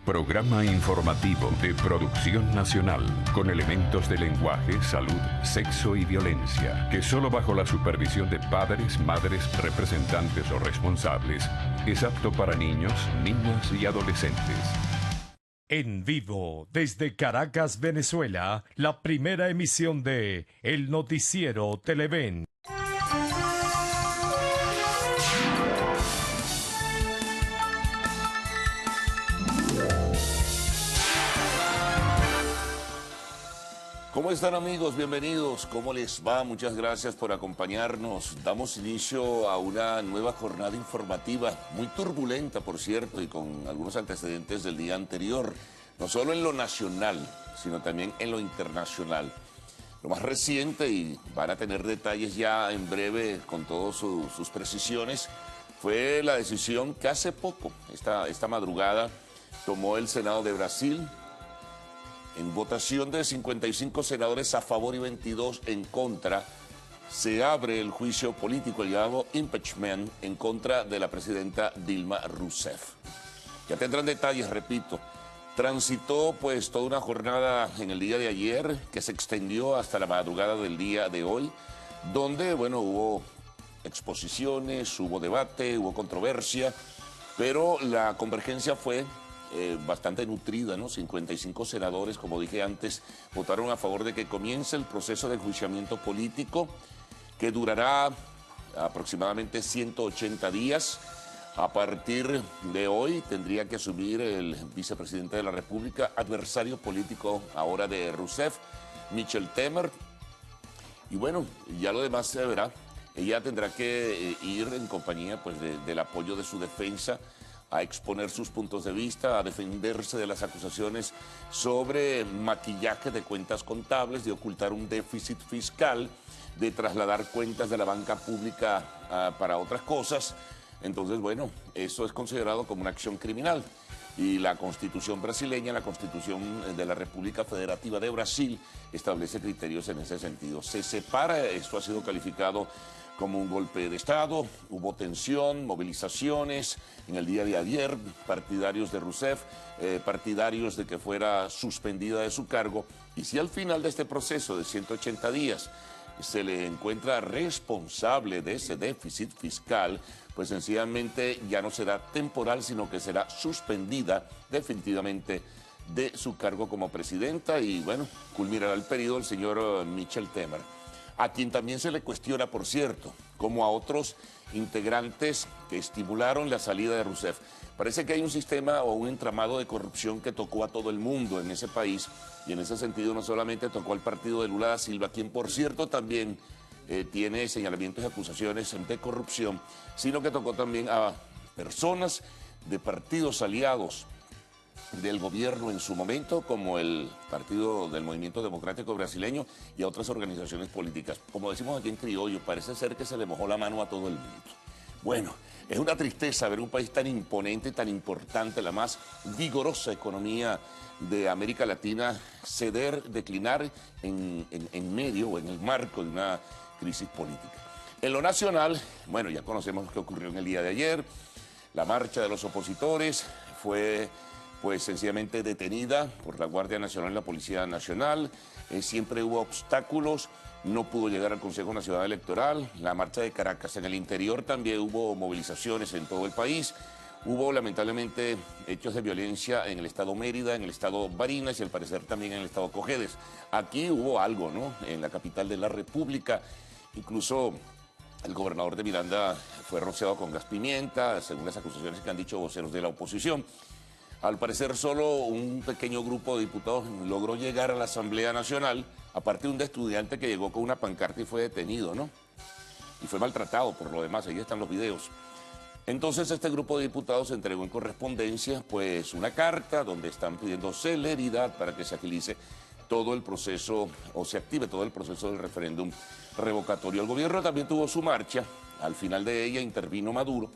Programa informativo de producción nacional con elementos de lenguaje, salud, sexo y violencia, que solo bajo la supervisión de padres, madres, representantes o responsables es apto para niños, niñas y adolescentes. En vivo, desde Caracas, Venezuela, la primera emisión de El Noticiero Televen. ¿Cómo están, amigos? Bienvenidos. ¿Cómo les va? Muchas gracias por acompañarnos. Damos inicio a una nueva jornada informativa, muy turbulenta, por cierto, y con algunos antecedentes del día anterior, no solo en lo nacional, sino también en lo internacional. Lo más reciente, y van a tener detalles ya en breve con todas sus precisiones, fue la decisión que hace poco, esta madrugada, tomó el Senado de Brasil. En votación de 55 senadores a favor y 22 en contra, se abre el juicio político, el llamado impeachment, en contra de la presidenta Dilma Rousseff. Ya tendrán detalles, repito. Transitó pues toda una jornada en el día de ayer que se extendió hasta la madrugada del día de hoy, donde, bueno, hubo exposiciones, hubo debate, hubo controversia, pero la convergencia fue bastante nutrida, ¿no? 55 senadores, como dije antes, votaron a favor de que comience el proceso de enjuiciamiento político que durará aproximadamente 180 días. A partir de hoy tendría que asumir el vicepresidente de la República, adversario político ahora de Rousseff, Michel Temer. Y bueno, ya lo demás se verá. Ella tendrá que ir en compañía pues, del apoyo de su defensa, a exponer sus puntos de vista, a defenderse de las acusaciones sobre maquillaje de cuentas contables, de ocultar un déficit fiscal, de trasladar cuentas de la banca pública para otras cosas. Entonces, bueno, eso es considerado como una acción criminal. Y la Constitución brasileña, la Constitución de la República Federativa de Brasil, establece criterios en ese sentido. Se separa, esto ha sido calificado como un golpe de Estado, hubo tensión, movilizaciones en el día de ayer, partidarios de Rousseff, partidarios de que fuera suspendida de su cargo, y si al final de este proceso de 180 días se le encuentra responsable de ese déficit fiscal, pues sencillamente ya no será temporal, sino que será suspendida definitivamente de su cargo como presidenta y, bueno, culminará el periodo el señor Michel Temer, a quien también se le cuestiona, por cierto, como a otros integrantes que estimularon la salida de Rousseff. Parece que hay un sistema o un entramado de corrupción que tocó a todo el mundo en ese país, y en ese sentido no solamente tocó al partido de Lula da Silva, quien por cierto también tiene señalamientos y acusaciones de corrupción, sino que tocó también a personas de partidos aliados del gobierno en su momento, como el Partido del Movimiento Democrático Brasileño y a otras organizaciones políticas. Como decimos aquí en criollo, parece ser que se le mojó la mano a todo el mundo. Bueno, es una tristeza ver un país tan imponente, tan importante, la más vigorosa economía de América Latina, ceder, declinar en medio o en el marco de una crisis política. En lo nacional, bueno, ya conocemos lo que ocurrió en el día de ayer. La marcha de los opositores fue pues sencillamente detenida por la Guardia Nacional y la Policía Nacional. Siempre hubo obstáculos, no pudo llegar al Consejo Nacional Electoral. La marcha de Caracas, en el interior también hubo movilizaciones en todo el país. Hubo lamentablemente hechos de violencia en el estado Mérida, en el estado Barinas y al parecer también en el estado Cojedes. Aquí hubo algo, ¿no? En la capital de la República, incluso el gobernador de Miranda fue rociado con gas pimienta, según las acusaciones que han dicho voceros de la oposición. Al parecer solo un pequeño grupo de diputados logró llegar a la Asamblea Nacional, aparte de un estudiante que llegó con una pancarta y fue detenido, ¿no? Y fue maltratado por lo demás, ahí están los videos. Entonces este grupo de diputados entregó en correspondencia pues una carta donde están pidiendo celeridad para que se agilice todo el proceso o se active todo el proceso del referéndum revocatorio. El gobierno también tuvo su marcha, al final de ella intervino Maduro,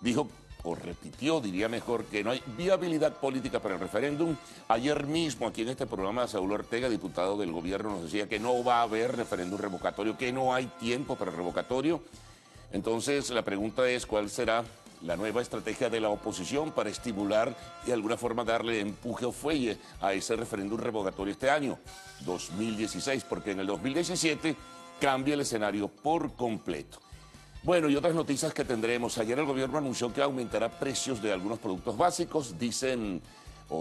dijo o repitió, diría mejor, que no hay viabilidad política para el referéndum. Ayer mismo aquí en este programa Saúl Ortega, diputado del gobierno, nos decía que no va a haber referéndum revocatorio, que no hay tiempo para el revocatorio. Entonces la pregunta es cuál será la nueva estrategia de la oposición para estimular y de alguna forma darle empuje o fuelle a ese referéndum revocatorio este año, 2016, porque en el 2017 cambia el escenario por completo. Bueno, y otras noticias que tendremos. Ayer el gobierno anunció que aumentará precios de algunos productos básicos.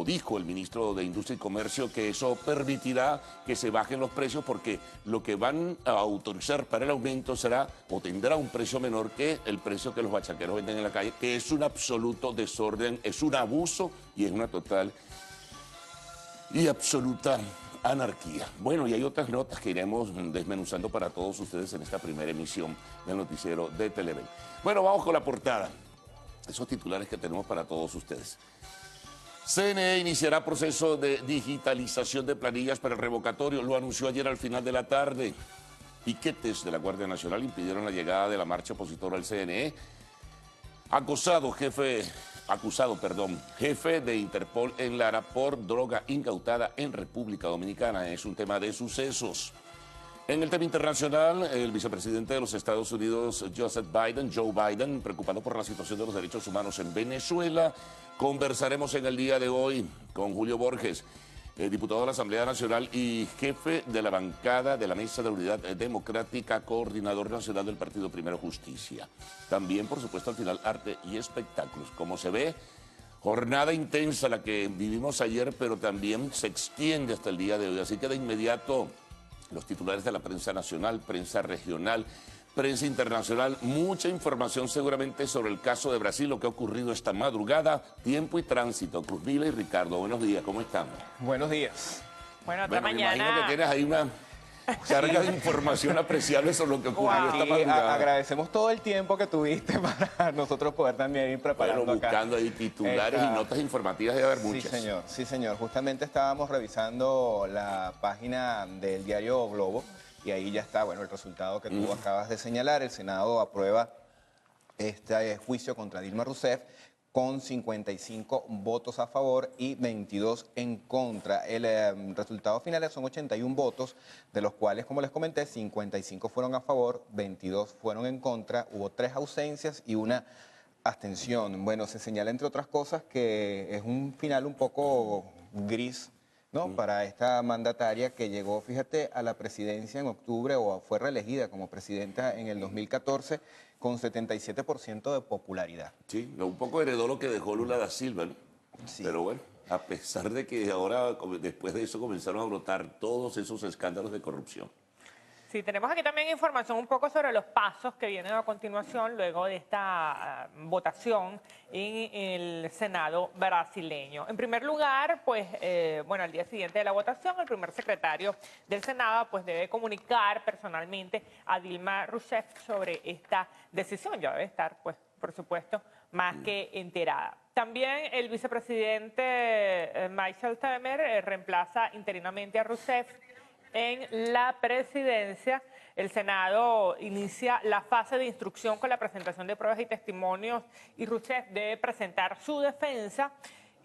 Dijo el ministro de Industria y Comercio que eso permitirá que se bajen los precios porque lo que van a autorizar para el aumento será o tendrá un precio menor que el precio que los bachaqueros venden en la calle, que es un absoluto desorden, es un abuso y es una total y absoluta anarquía. Bueno, y hay otras notas que iremos desmenuzando para todos ustedes en esta primera emisión del noticiero de Televen. Bueno, vamos con la portada. Esos titulares que tenemos para todos ustedes. CNE iniciará proceso de digitalización de planillas para el revocatorio. Lo anunció ayer al final de la tarde. Piquetes de la Guardia Nacional impidieron la llegada de la marcha opositora al CNE. Acusado, jefe de Interpol en Lara por droga incautada en República Dominicana. Es un tema de sucesos. En el tema internacional, el vicepresidente de los Estados Unidos, Joe Biden, preocupado por la situación de los derechos humanos en Venezuela. Conversaremos en el día de hoy con Julio Borges, diputado de la Asamblea Nacional y jefe de la bancada de la Mesa de Unidad Democrática, coordinador nacional del Partido Primero Justicia. También, por supuesto, al final, arte y espectáculos. Como se ve, jornada intensa la que vivimos ayer, pero también se extiende hasta el día de hoy. Así que de inmediato, los titulares de la prensa nacional, prensa regional, prensa internacional, mucha información seguramente sobre el caso de Brasil, lo que ha ocurrido esta madrugada, tiempo y tránsito. Cruz Mila y Ricardo, buenos días, ¿cómo están? Buenos días. Bueno, Me mañana. imagino que tienes ahí una carga de información apreciable sobre lo que ocurrió esta madrugada. Agradecemos todo el tiempo que tuviste para nosotros poder también ir preparando Bueno, buscando ahí titulares y notas informativas, debe haber muchas. Sí, señor. Justamente estábamos revisando la página del diario Globo y ahí ya está, bueno, el resultado que tú acabas de señalar. El Senado aprueba este juicio contra Dilma Rousseff con 55 votos a favor y 22 en contra. El resultado final son 81 votos, de los cuales, como les comenté, 55 fueron a favor, 22 fueron en contra, hubo 3 ausencias y una abstención. Bueno, se señala, entre otras cosas, que es un final un poco gris, ¿no? Para esta mandataria que llegó, fíjate, a la presidencia en octubre o fue reelegida como presidenta en el 2014 con 77% de popularidad. Sí, un poco heredó lo que dejó Lula da Silva, ¿no? Sí. Pero bueno, a pesar de que ahora, después de eso, comenzaron a brotar todos esos escándalos de corrupción. Sí, tenemos aquí también información un poco sobre los pasos que vienen a continuación luego de esta votación en el Senado brasileño. En primer lugar, pues, bueno, al día siguiente de la votación, el primer secretario del Senado pues debe comunicar personalmente a Dilma Rousseff sobre esta decisión. Ya debe estar, pues, por supuesto, más que enterada. También el vicepresidente Michel Temer reemplaza interinamente a Rousseff en la presidencia. El Senado inicia la fase de instrucción con la presentación de pruebas y testimonios y Rousseff debe presentar su defensa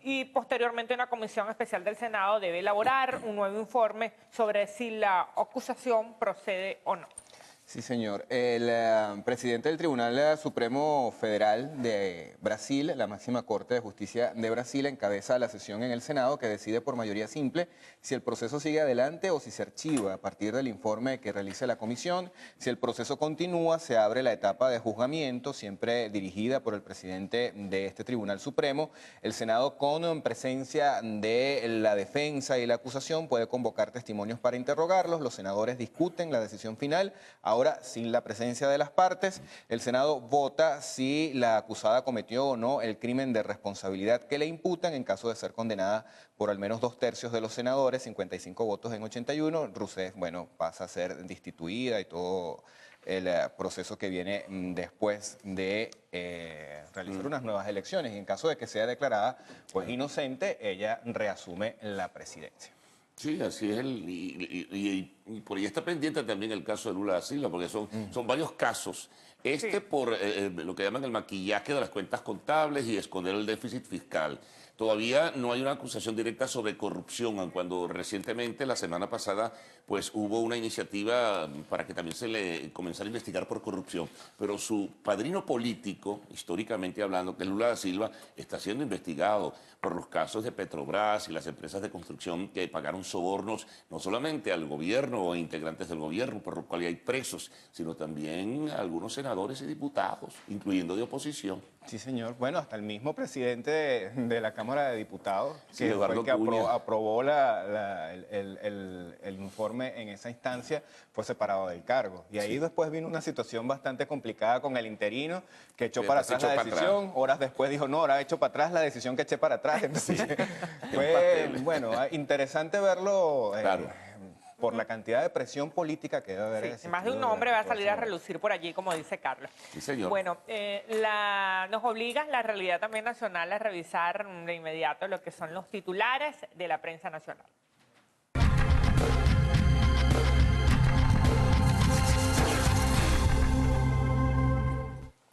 y posteriormente una comisión especial del Senado debe elaborar un nuevo informe sobre si la acusación procede o no. Sí, señor. El presidente del Tribunal Supremo Federal de Brasil, la máxima Corte de Justicia de Brasil, encabeza la sesión en el Senado que decide por mayoría simple si el proceso sigue adelante o si se archiva a partir del informe que realice la comisión. Si el proceso continúa, se abre la etapa de juzgamiento, siempre dirigida por el presidente de este Tribunal Supremo. El Senado, con presencia de la defensa y la acusación, puede convocar testimonios para interrogarlos. Los senadores discuten la decisión final. Ahora, sin la presencia de las partes, el Senado vota si la acusada cometió o no el crimen de responsabilidad que le imputan. En caso de ser condenada por al menos 2/3 de los senadores, 55 votos en 81, Rousseff, bueno, pasa a ser destituida y todo el proceso que viene después de realizar unas nuevas elecciones. Y en caso de que sea declarada pues inocente, ella reasume la presidencia. Sí, así es. Y por ahí está pendiente también el caso de Lula da Silva, porque son varios casos. Por lo que llaman el maquillaje de las cuentas contables y esconder el déficit fiscal. Todavía no hay una acusación directa sobre corrupción, aun cuando recientemente, la semana pasada, pues hubo una iniciativa para que también se le comenzara a investigar por corrupción. Pero su padrino político, históricamente hablando, que es Lula da Silva, está siendo investigado por los casos de Petrobras y las empresas de construcción que pagaron sobornos no solamente al gobierno o integrantes del gobierno, por lo cual hay presos, sino también a algunos senadores y diputados, incluyendo de oposición. Sí, señor. Bueno, hasta el mismo presidente de la Cámara de Diputados, Sí, que fue Eduardo el que Cunha. aprobó el informe en esa instancia, fue separado del cargo. Y ahí después vino una situación bastante complicada con el interino, que echó para atrás la decisión. Horas después dijo, no, ahora he hecho para atrás la decisión que eché para atrás. Entonces, fue, bueno, interesante verlo. Claro. Por la cantidad de presión política que debe haber. Sí, existido más de un hombre va a salir a relucir por allí, como dice Carlos. Sí, señor. Bueno, nos obliga la realidad también nacional a revisar de inmediato lo que son los titulares de la prensa nacional.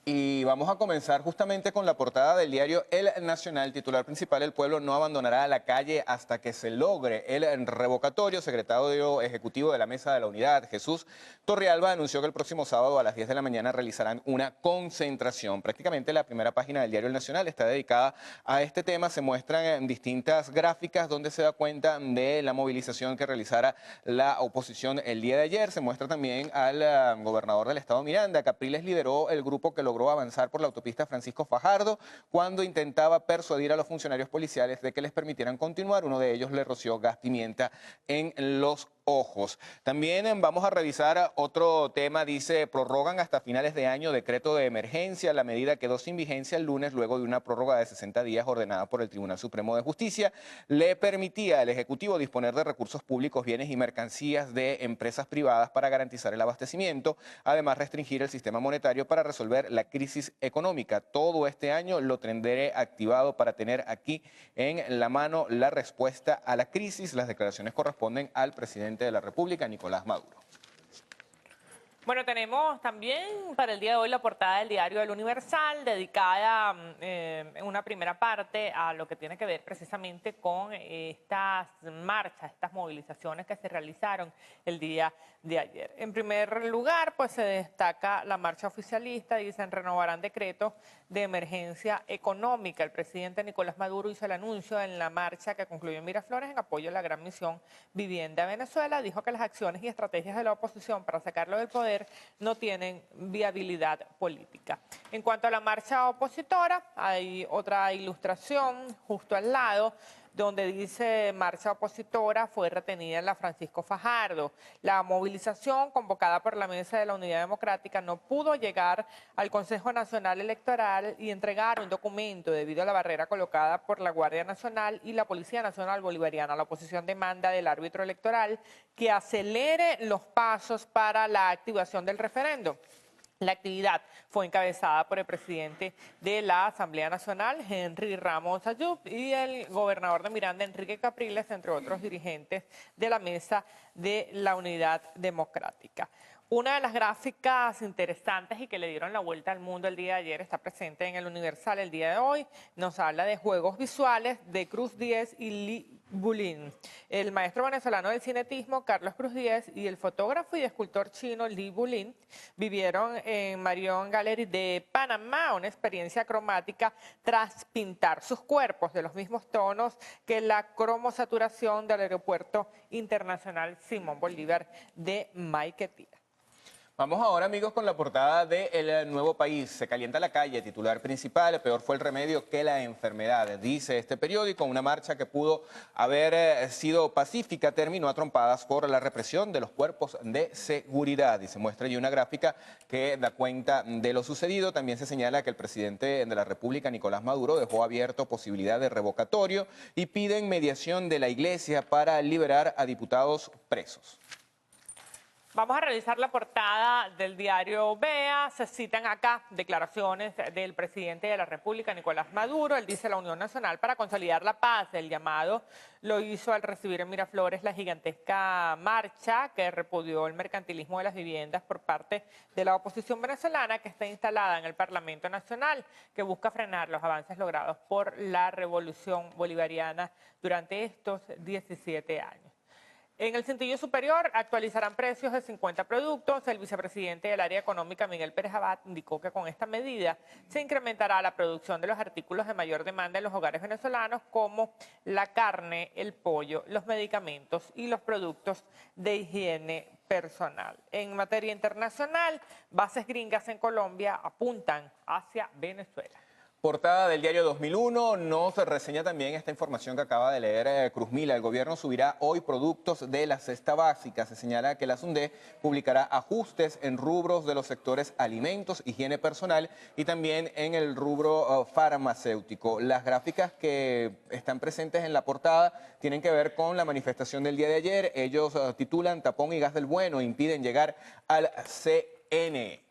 Y vamos a comenzar justamente con la portada del diario El Nacional, titular principal: el pueblo no abandonará la calle hasta que se logre el revocatorio. Secretario ejecutivo de la Mesa de la Unidad, Jesús Torrealba, anunció que el próximo sábado a las 10 de la mañana realizarán una concentración. Prácticamente la primera página del diario El Nacional está dedicada a este tema. Se muestran distintas gráficas donde se da cuenta de la movilización que realizara la oposición el día de ayer. Se muestra también al gobernador del estado Miranda. Capriles lideró el grupo que logró avanzar por la autopista Francisco Fajardo cuando intentaba persuadir a los funcionarios policiales de que les permitieran continuar. Uno de ellos le roció gas pimienta en los ojos. También vamos a revisar otro tema. Dice, prorrogan hasta finales de año decreto de emergencia. La medida quedó sin vigencia el lunes luego de una prórroga de 60 días ordenada por el Tribunal Supremo de Justicia. Le permitía al Ejecutivo disponer de recursos públicos, bienes y mercancías de empresas privadas para garantizar el abastecimiento. Además, restringir el sistema monetario para resolver la crisis económica. Todo este año lo tendré activado para tener aquí en la mano la respuesta a la crisis. Las declaraciones corresponden al presidente de la República, Nicolás Maduro. Bueno, tenemos también para el día de hoy la portada del diario El Universal, dedicada en una primera parte a lo que tiene que ver precisamente con estas marchas, estas movilizaciones que se realizaron el día de ayer. En primer lugar, pues se destaca la marcha oficialista. Dicen, renovarán decretos de emergencia económica. El presidente Nicolás Maduro hizo el anuncio en la marcha que concluyó en Miraflores en apoyo a la gran misión Vivienda Venezuela. Dijo que las acciones y estrategias de la oposición para sacarlo del poder no tienen viabilidad política. En cuanto a la marcha opositora, hay otra ilustración justo al lado, donde dice marcha opositora fue retenida en la Francisco Fajardo. La movilización convocada por la Mesa de la Unidad Democrática no pudo llegar al Consejo Nacional Electoral y entregar un documento debido a la barrera colocada por la Guardia Nacional y la Policía Nacional Bolivariana. La oposición demanda del árbitro electoral que acelere los pasos para la activación del referendo. La actividad fue encabezada por el presidente de la Asamblea Nacional, Henry Ramos Ayub, y el gobernador de Miranda, Enrique Capriles, entre otros dirigentes de la Mesa de la Unidad Democrática. Una de las gráficas interesantes y que le dieron la vuelta al mundo el día de ayer está presente en El Universal el día de hoy. Nos habla de juegos visuales de Cruz Diez y Lee Bulin. El maestro venezolano del cinetismo, Carlos Cruz Diez, y el fotógrafo y escultor chino Lee Bulin vivieron en Marion Gallery de Panamá una experiencia cromática tras pintar sus cuerpos de los mismos tonos que la cromosaturación del Aeropuerto Internacional Simón Bolívar de Maiquetía. Vamos ahora, amigos, con la portada de El Nuevo País. Se calienta la calle, titular principal: peor fue el remedio que la enfermedad. Dice este periódico, una marcha que pudo haber sido pacífica terminó a trompadas por la represión de los cuerpos de seguridad. Y se muestra allí una gráfica que da cuenta de lo sucedido. También se señala que el presidente de la República, Nicolás Maduro, dejó abierto posibilidad de revocatorio y piden mediación de la Iglesia para liberar a diputados presos. Vamos a revisar la portada del diario Vea. Se citan acá declaraciones del presidente de la República, Nicolás Maduro. Él dice: la Unión Nacional para consolidar la paz. El llamado lo hizo al recibir en Miraflores la gigantesca marcha que repudió el mercantilismo de las viviendas por parte de la oposición venezolana que está instalada en el Parlamento Nacional, que busca frenar los avances logrados por la revolución bolivariana durante estos 17 años. En el cintillo superior actualizarán precios de 50 productos. El vicepresidente del área económica, Miguel Pérez Abad, indicó que con esta medida se incrementará la producción de los artículos de mayor demanda en los hogares venezolanos, como la carne, el pollo, los medicamentos y los productos de higiene personal. En materia internacional, bases gringas en Colombia apuntan hacia Venezuela. Portada del diario 2001 nos reseña también esta información que acaba de leer Cruz Mila. El gobierno subirá hoy productos de la cesta básica. Se señala que la SUNDE publicará ajustes en rubros de los sectores alimentos, higiene personal y también en el rubro farmacéutico. Las gráficas que están presentes en la portada tienen que ver con la manifestación del día de ayer. Ellos titulan Tapón y gas del bueno impiden llegar al CNE.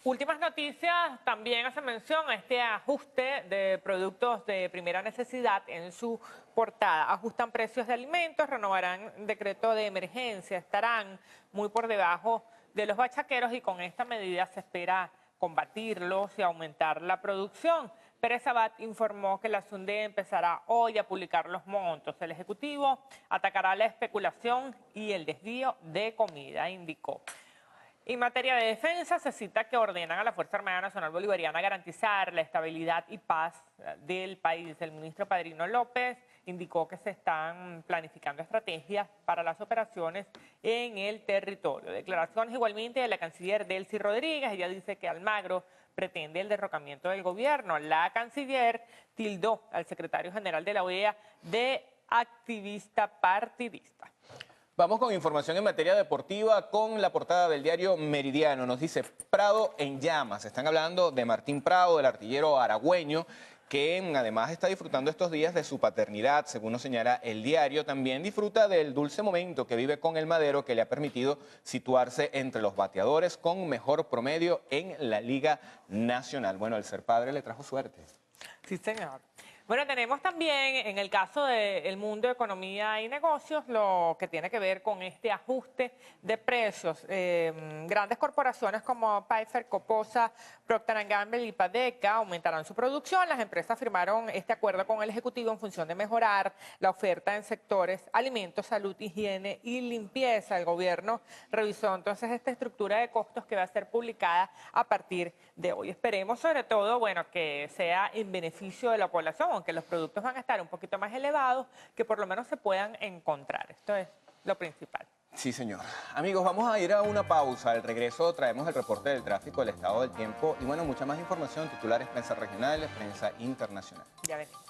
Últimas noticias, también hace mención a este ajuste de productos de primera necesidad en su portada. Ajustan precios de alimentos, renovarán decreto de emergencia, estarán muy por debajo de los bachaqueros y con esta medida se espera combatirlos y aumentar la producción. Pérez Abad informó que la SUNDE empezará hoy a publicar los montos. El Ejecutivo atacará la especulación y el desvío de comida, indicó. En materia de defensa, se cita que ordenan a la Fuerza Armada Nacional Bolivariana garantizar la estabilidad y paz del país. El ministro Padrino López indicó que se están planificando estrategias para las operaciones en el territorio. Declaraciones igualmente de la canciller Delcy Rodríguez. Ella dice que Almagro pretende el derrocamiento del gobierno. La canciller tildó al secretario general de la OEA de activista partidista. Vamos con información en materia deportiva con la portada del diario Meridiano. Nos dice Prado en llamas. Están hablando de Martín Prado, el artillero aragüeño, que además está disfrutando estos días de su paternidad, según nos señala el diario. También disfruta del dulce momento que vive con el Madero, que le ha permitido situarse entre los bateadores con mejor promedio en la Liga Nacional. Bueno, el ser padre le trajo suerte. Sí, señor. Bueno, tenemos también en el caso del mundo de economía y negocios lo que tiene que ver con este ajuste de precios. Grandes corporaciones como Pfizer, Coposa, Procter & Gamble y Padeca aumentarán su producción. Las empresas firmaron este acuerdo con el Ejecutivo en función de mejorar la oferta en sectores alimentos, salud, higiene y limpieza. El gobierno revisó entonces esta estructura de costos que va a ser publicada a partir de hoy. Esperemos sobre todo, bueno, que sea en beneficio de la población, aunque los productos van a estar un poquito más elevados, que por lo menos se puedan encontrar. Esto es lo principal. Sí, señor. Amigos, vamos a ir a una pausa. Al regreso traemos el reporte del tráfico, el estado del tiempo y, bueno, mucha más información, titulares, prensa regional, prensa internacional. Ya venimos.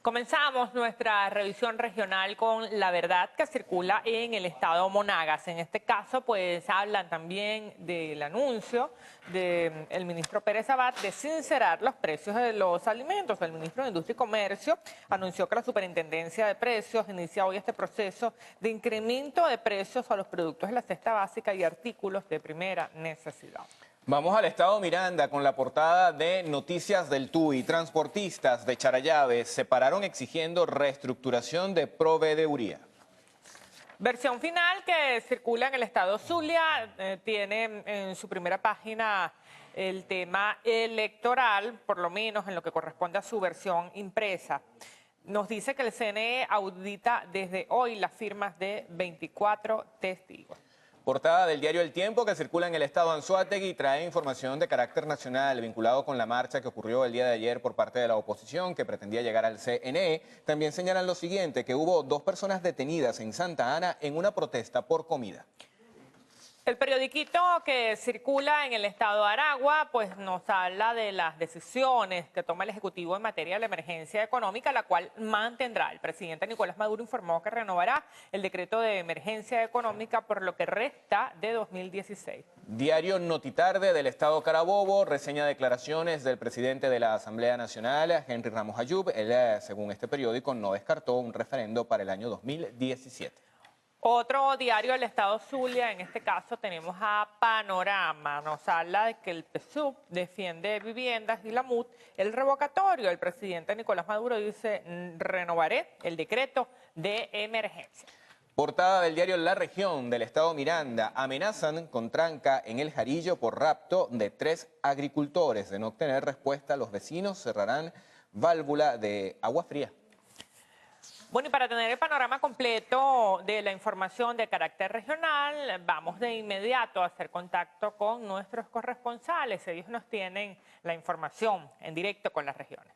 Comenzamos nuestra revisión regional con la verdad que circula en el estado Monagas. En este caso, pues hablan también del anuncio del ministro Pérez Abad de sincerar los precios de los alimentos. El ministro de Industria y Comercio anunció que la Superintendencia de Precios inicia hoy este proceso de incremento de precios a los productos de la cesta básica y artículos de primera necesidad. Vamos al estado Miranda con la portada de Noticias del TUI. Transportistas de Charallave se pararon exigiendo reestructuración de proveeduría. Versión final que circula en el estado Zulia, tiene en su primera página el tema electoral, por lo menos en lo que corresponde a su versión impresa. Nos dice que el CNE audita desde hoy las firmas de 24 testigos. Portada del diario El Tiempo que circula en el estado Anzoátegui trae información de carácter nacional vinculado con la marcha que ocurrió el día de ayer por parte de la oposición que pretendía llegar al CNE. También señalan lo siguiente, que hubo 2 personas detenidas en Santa Ana en una protesta por comida. El periodiquito que circula en el estado de Aragua pues nos habla de las decisiones que toma el Ejecutivo en materia de la emergencia económica, la cual mantendrá. El presidente Nicolás Maduro informó que renovará el decreto de emergencia económica por lo que resta de 2016. Diario Notitarde del estado Carabobo reseña declaraciones del presidente de la Asamblea Nacional, Henry Ramos Ayub. Él, según este periódico, no descartó un referendo para el año 2017. Otro diario del estado Zulia, en este caso tenemos a Panorama, nos habla de que el PSUV defiende viviendas y la MUD el revocatorio. El presidente Nicolás Maduro dice, renovaré el decreto de emergencia. Portada del diario La Región del estado Miranda, amenazan con tranca en El Jarillo por rapto de 3 agricultores. De no obtener respuesta, los vecinos cerrarán válvula de agua fría. Bueno, y para tener el panorama completo de la información de carácter regional, vamos de inmediato a hacer contacto con nuestros corresponsales. Ellos nos tienen la información en directo con las regiones.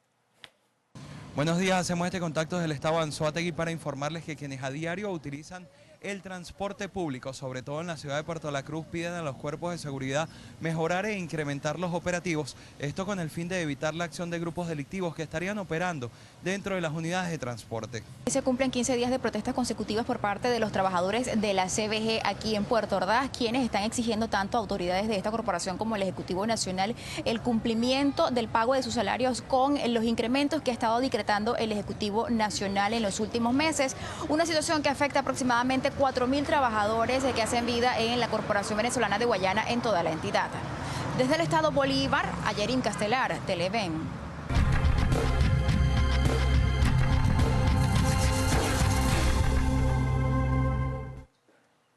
Buenos días, hacemos este contacto desde el estado de Anzoátegui para informarles que quienes a diario utilizan el transporte público, sobre todo en la ciudad de Puerto La Cruz, piden a los cuerpos de seguridad mejorar e incrementar los operativos, esto con el fin de evitar la acción de grupos delictivos que estarían operando dentro de las unidades de transporte. Se cumplen 15 días de protestas consecutivas por parte de los trabajadores de la CBG aquí en Puerto Ordaz, quienes están exigiendo tanto a autoridades de esta corporación como el Ejecutivo Nacional el cumplimiento del pago de sus salarios con los incrementos que ha estado decretando el Ejecutivo Nacional en los últimos meses. Una situación que afecta aproximadamente 4.000 trabajadores que hacen vida en la Corporación Venezolana de Guayana en toda la entidad. Desde el estado Bolívar, Ayerín Castelar, Televen.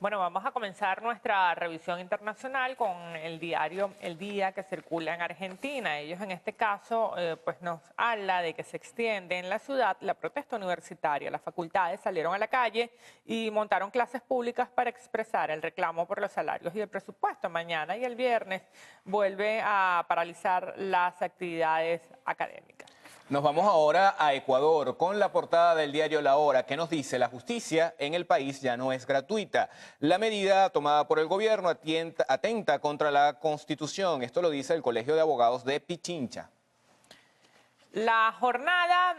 Bueno, vamos a comenzar nuestra revisión internacional con el diario El Día, que circula en Argentina. Ellos en este caso pues nos habla de que se extiende en la ciudad la protesta universitaria. Las facultades salieron a la calle y montaron clases públicas para expresar el reclamo por los salarios y el presupuesto. Mañana y el viernes vuelve a paralizar las actividades académicas. Nos vamos ahora a Ecuador con la portada del diario La Hora, que nos dice: la justicia en el país ya no es gratuita. La medida tomada por el gobierno atenta contra la Constitución. Esto lo dice el Colegio de Abogados de Pichincha. La Jornada,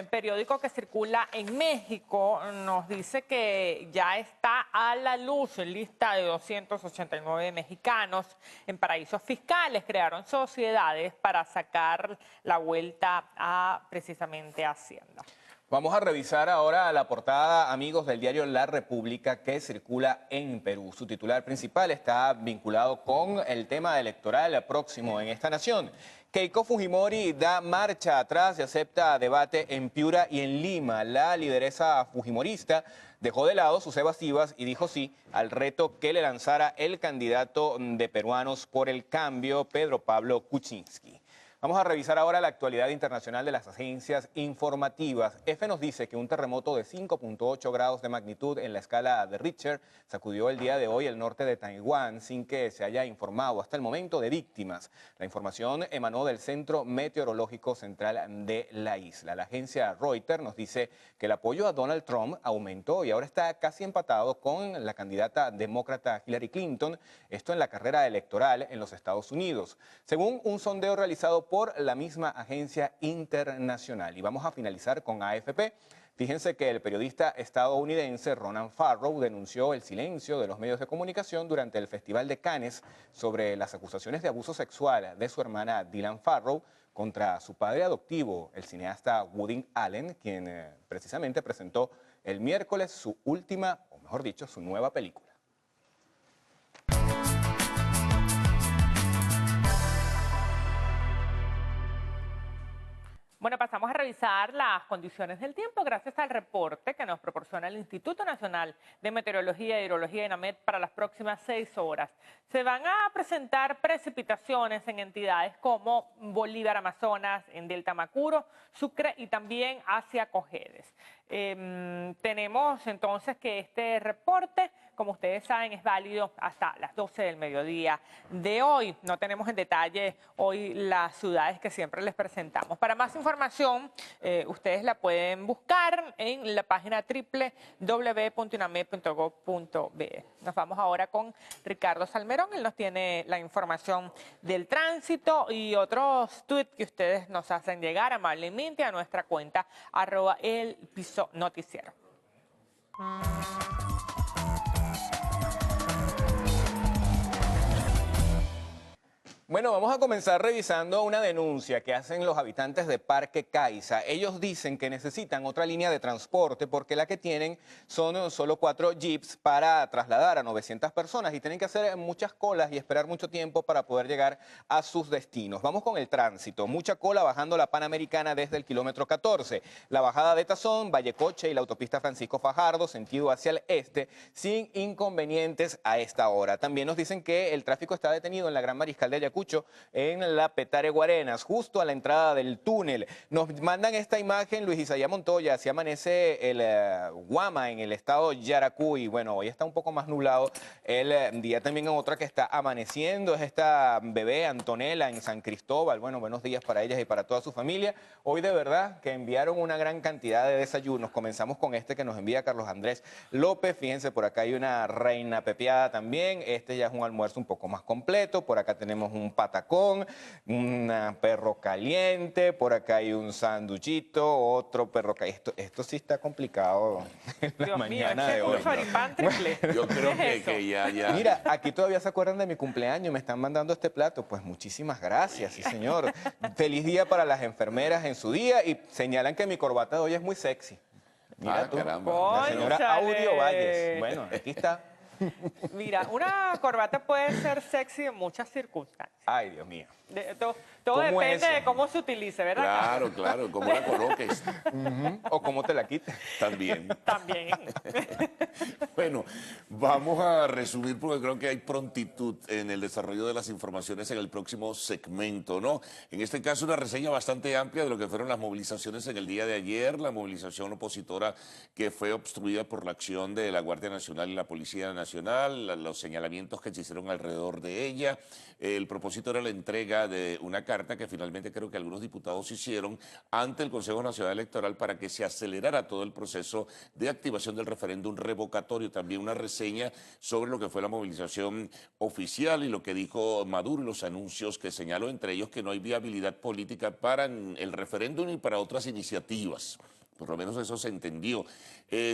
periódico que circula en México, nos dice que ya está a la luz lista de 289 mexicanos en paraísos fiscales. Crearon sociedades para sacar la vuelta a precisamente Hacienda. Vamos a revisar ahora la portada, amigos, del diario La República, que circula en Perú. Su titular principal está vinculado con el tema electoral próximo en esta nación. Keiko Fujimori da marcha atrás y acepta debate en Piura y en Lima. La lideresa fujimorista dejó de lado sus evasivas y dijo sí al reto que le lanzara el candidato de Peruanos por el Cambio, Pedro Pablo Kuczynski. Vamos a revisar ahora la actualidad internacional de las agencias informativas. EFE nos dice que un terremoto de 5.8 grados de magnitud en la escala de Richter sacudió el día de hoy el norte de Taiwán sin que se haya informado hasta el momento de víctimas. La información emanó del Centro Meteorológico Central de la isla. La agencia Reuters nos dice que el apoyo a Donald Trump aumentó y ahora está casi empatado con la candidata demócrata Hillary Clinton, esto en la carrera electoral en los Estados Unidos, según un sondeo realizado por la misma agencia internacional. Y vamos a finalizar con AFP. Fíjense que el periodista estadounidense Ronan Farrow denunció el silencio de los medios de comunicación durante el Festival de Cannes sobre las acusaciones de abuso sexual de su hermana Dylan Farrow contra su padre adoptivo, el cineasta Woody Allen, quien precisamente presentó el miércoles su última, o mejor dicho, su nueva película. Bueno, pasamos a revisar las condiciones del tiempo gracias al reporte que nos proporciona el Instituto Nacional de Meteorología e Hidrología INAMED para las próximas 6 horas. Se van a presentar precipitaciones en entidades como Bolívar, Amazonas, en Delta Macuro, Sucre y también hacia Cojedes. Tenemos entonces que este reporte, como ustedes saben, es válido hasta las 12 del mediodía de hoy. No tenemos en detalle hoy las ciudades que siempre les presentamos. Para más información, ustedes la pueden buscar en la página www.iname.gov.be. Nos vamos ahora con Ricardo Salmerón. Él nos tiene la información del tránsito y otros tweets que ustedes nos hacen llegar amablemente a nuestra cuenta @elpisonoticiero. Bueno, vamos a comenzar revisando una denuncia que hacen los habitantes de Parque Caiza. Ellos dicen que necesitan otra línea de transporte porque la que tienen son solo 4 jeeps para trasladar a 900 personas y tienen que hacer muchas colas y esperar mucho tiempo para poder llegar a sus destinos. Vamos con el tránsito. Mucha cola bajando la Panamericana desde el kilómetro 14. La bajada de Tazón, Vallecoche y la autopista Francisco Fajardo, sentido hacia el este, sin inconvenientes a esta hora. También nos dicen que el tráfico está detenido en la Gran Mariscal de Ayacucho, en la Petare Guarenas, justo a la entrada del túnel. Nos mandan esta imagen, Luis Isaías Montoya, así amanece el Guama en el estado Yaracuy. Bueno, hoy está un poco más nublado el día. También otra que está amaneciendo es esta bebé Antonella en San Cristóbal. Bueno, buenos días para ellas y para toda su familia. Hoy de verdad que enviaron una gran cantidad de desayunos. Comenzamos con este que nos envía Carlos Andrés López. Fíjense, por acá hay una reina pepiada también. Este ya es un almuerzo un poco más completo. Por acá tenemos un patacón, un perro caliente, por acá hay un sanduchito, otro perro caliente. Esto sí está complicado en la mañana de hoy. Yo creo que ya. Mira, aquí todavía se acuerdan de mi cumpleaños, me están mandando este plato. Pues muchísimas gracias, sí señor. Feliz día para las enfermeras en su día y señalan que mi corbata de hoy es muy sexy. Mira tú, caramba. la señora Audio Valles. Bueno, aquí está. Mira, una corbata puede ser sexy en muchas circunstancias. Ay, Dios mío. Todo depende de cómo se utilice, ¿verdad? Claro, cómo la coloques. O cómo te la quites. También. También. Bueno, vamos a resumir porque creo que hay prontitud en el desarrollo de las informaciones en el próximo segmento, ¿no? En este caso, una reseña bastante amplia de lo que fueron las movilizaciones en el día de ayer, la movilización opositora que fue obstruida por la acción de la Guardia Nacional y la Policía Nacional, los señalamientos que se hicieron alrededor de ella. El propósito era la entrega de una carta que finalmente creo que algunos diputados hicieron ante el Consejo Nacional Electoral para que se acelerara todo el proceso de activación del referéndum revocatorio. También una reseña sobre lo que fue la movilización oficial y lo que dijo Maduro y los anuncios que señaló, entre ellos que no hay viabilidad política para el referéndum y para otras iniciativas. Por lo menos eso se entendió.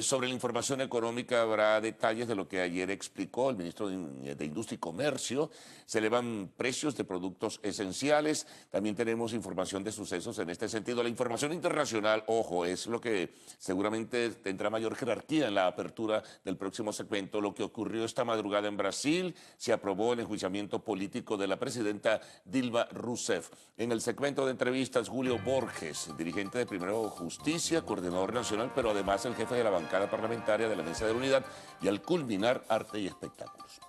Sobre la información económica habrá detalles de lo que ayer explicó el ministro de Industria y Comercio. Se elevan precios de productos esenciales. También tenemos información de sucesos en este sentido. La información internacional, ojo, es lo que seguramente tendrá mayor jerarquía en la apertura del próximo segmento. Lo que ocurrió esta madrugada en Brasil, se aprobó el enjuiciamiento político de la presidenta Dilma Rousseff. En el segmento de entrevistas, Julio Borges, dirigente de Primero Justicia, coordinador nacional, pero además el jefe de la bancada parlamentaria de la Mesa de la Unidad, y al culminar, arte y espectáculos.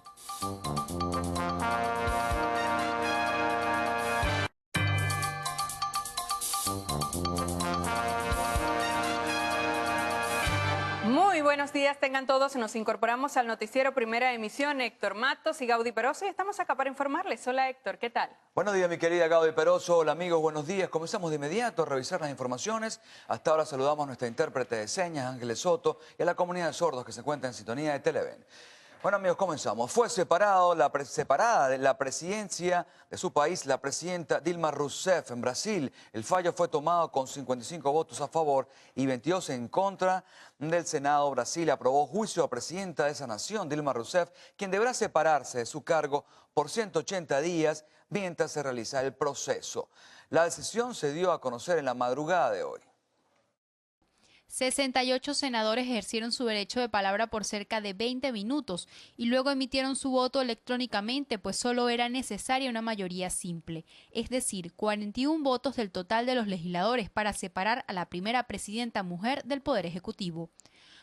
Muy buenos días tengan todos. Nos incorporamos al noticiero Primera Emisión. Héctor Matos y Gaudí Peroso, y estamos acá para informarles. Hola Héctor, ¿qué tal? Buenos días mi querida Gaudí Peroso. Hola amigos, buenos días. Comenzamos de inmediato a revisar las informaciones. Hasta ahora saludamos a nuestra intérprete de señas, Ángeles Soto, y a la comunidad de sordos que se encuentra en sintonía de Televen. Bueno amigos, comenzamos. Fue separada de la presidencia de su país la presidenta Dilma Rousseff en Brasil. El fallo fue tomado con 55 votos a favor y 22 en contra del Senado. Brasil aprobó juicio a presidenta de esa nación, Dilma Rousseff, quien deberá separarse de su cargo por 180 días mientras se realiza el proceso. La decisión se dio a conocer en la madrugada de hoy. 68 senadores ejercieron su derecho de palabra por cerca de 20 minutos y luego emitieron su voto electrónicamente, pues solo era necesaria una mayoría simple, es decir, 41 votos del total de los legisladores para separar a la primera presidenta mujer del Poder Ejecutivo.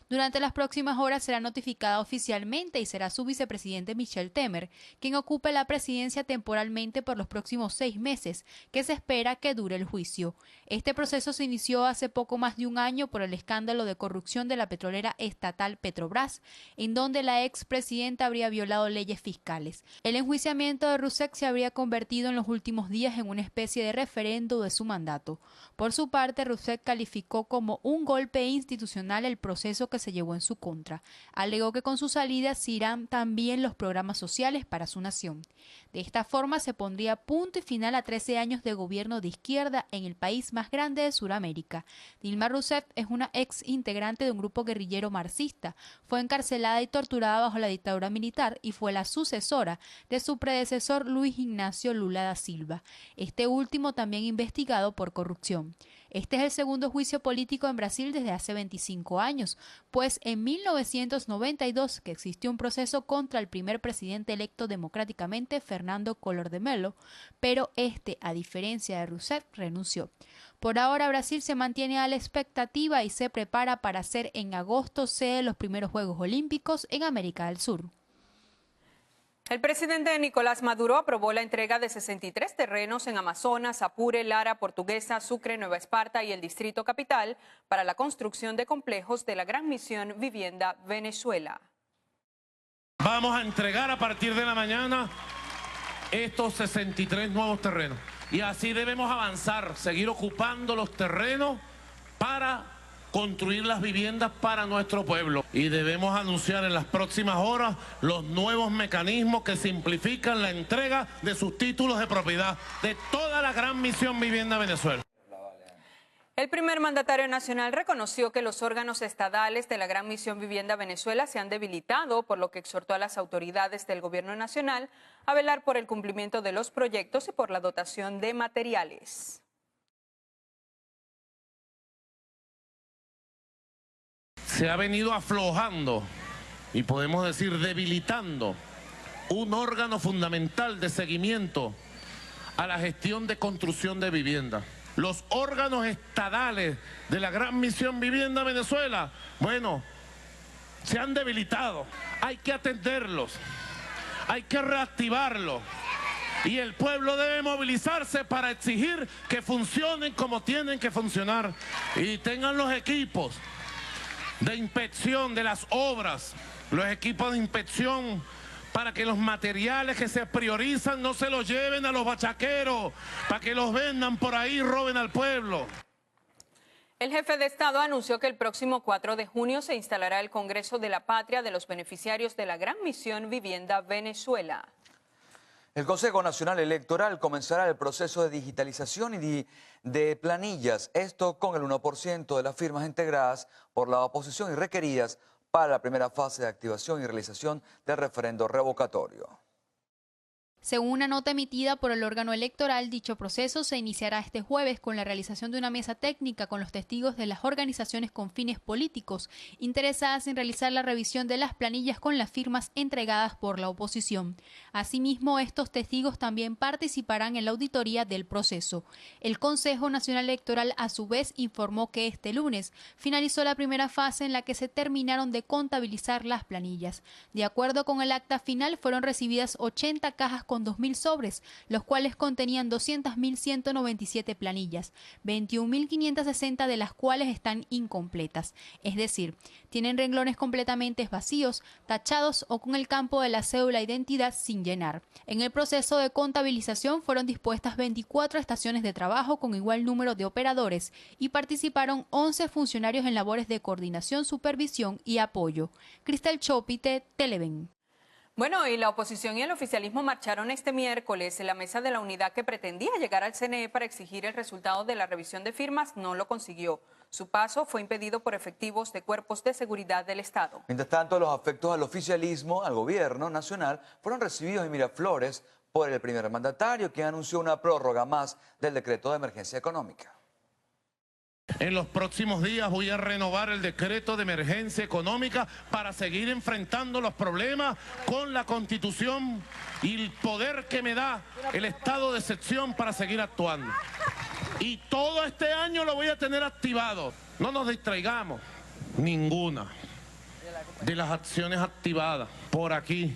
Durante las próximas horas será notificada oficialmente y será su vicepresidente Michel Temer quien ocupe la presidencia temporalmente por los próximos 6 meses, que se espera que dure el juicio. Este proceso se inició hace poco más de un año por el escándalo de corrupción de la petrolera estatal Petrobras, en donde la expresidenta habría violado leyes fiscales. El enjuiciamiento de Roussek se habría convertido en los últimos días en una especie de referendo de su mandato. Por su parte, Roussek calificó como un golpe institucional el proceso que se llevó en su contra. Alegó que con su salida se irán también los programas sociales para su nación. De esta forma se pondría punto y final a 13 años de gobierno de izquierda en el país más grande de Sudamérica. Dilma Rousseff es una ex integrante de un grupo guerrillero marxista. Fue encarcelada y torturada bajo la dictadura militar y fue la sucesora de su predecesor Luis Ignacio Lula da Silva. Este último también investigado por corrupción. Este es el segundo juicio político en Brasil desde hace 25 años, pues en 1992 que existió un proceso contra el primer presidente electo democráticamente, Fernando Collor de Mello, pero a diferencia de Rousseff, renunció. Por ahora Brasil se mantiene a la expectativa y se prepara para ser en agosto sede de los primeros Juegos Olímpicos en América del Sur. El presidente Nicolás Maduro aprobó la entrega de 63 terrenos en Amazonas, Apure, Lara, Portuguesa, Sucre, Nueva Esparta y el Distrito Capital para la construcción de complejos de la Gran Misión Vivienda Venezuela. Vamos a entregar a partir de la mañana estos 63 nuevos terrenos. Y así debemos avanzar, seguir ocupando los terrenos para construir las viviendas para nuestro pueblo. Y debemos anunciar en las próximas horas los nuevos mecanismos que simplifican la entrega de sus títulos de propiedad de toda la Gran Misión Vivienda Venezuela. El primer mandatario nacional reconoció que los órganos estadales de la Gran Misión Vivienda Venezuela se han debilitado, por lo que exhortó a las autoridades del gobierno nacional a velar por el cumplimiento de los proyectos y por la dotación de materiales. Se ha venido aflojando y podemos decir debilitando un órgano fundamental de seguimiento a la gestión de construcción de vivienda. Los órganos estadales de la Gran Misión Vivienda Venezuela, bueno, se han debilitado. Hay que atenderlos, hay que reactivarlos. Y el pueblo debe movilizarse para exigir que funcionen como tienen que funcionar y tengan los equipos de inspección de las obras, los equipos de inspección para que los materiales que se priorizan no se los lleven a los bachaqueros, para que los vendan por ahí y roben al pueblo. El jefe de Estado anunció que el próximo 4 de junio se instalará el Congreso de la Patria de los beneficiarios de la Gran Misión Vivienda Venezuela. El Consejo Nacional Electoral comenzará el proceso de digitalización y de planillas, esto con el 1% de las firmas integradas por la oposición y requeridas para la primera fase de activación y realización del referendo revocatorio. Según una nota emitida por el órgano electoral, dicho proceso se iniciará este jueves con la realización de una mesa técnica con los testigos de las organizaciones con fines políticos interesadas en realizar la revisión de las planillas con las firmas entregadas por la oposición. Asimismo, estos testigos también participarán en la auditoría del proceso. El Consejo Nacional Electoral, a su vez, informó que este lunes finalizó la primera fase en la que se terminaron de contabilizar las planillas. De acuerdo con el acta final, fueron recibidas 80 cajas con 2.000 sobres, los cuales contenían 200.197 planillas, 21.560 de las cuales están incompletas, es decir, tienen renglones completamente vacíos, tachados o con el campo de la cédula de identidad sin llenar. En el proceso de contabilización fueron dispuestas 24 estaciones de trabajo con igual número de operadores y participaron 11 funcionarios en labores de coordinación, supervisión y apoyo. Cristal Chopite, Televen. Bueno, y la oposición y el oficialismo marcharon este miércoles en la mesa de la unidad que pretendía llegar al CNE para exigir el resultado de la revisión de firmas, no lo consiguió. Su paso fue impedido por efectivos de cuerpos de seguridad del Estado. Mientras tanto, los afectos al oficialismo, al gobierno nacional, fueron recibidos en Miraflores por el primer mandatario, quien anunció una prórroga más del decreto de emergencia económica. En los próximos días voy a renovar el decreto de emergencia económica para seguir enfrentando los problemas con la Constitución y el poder que me da el estado de excepción para seguir actuando. Y todo este año lo voy a tener activado. No nos distraigamos. Ninguna. de las acciones activadas por aquí,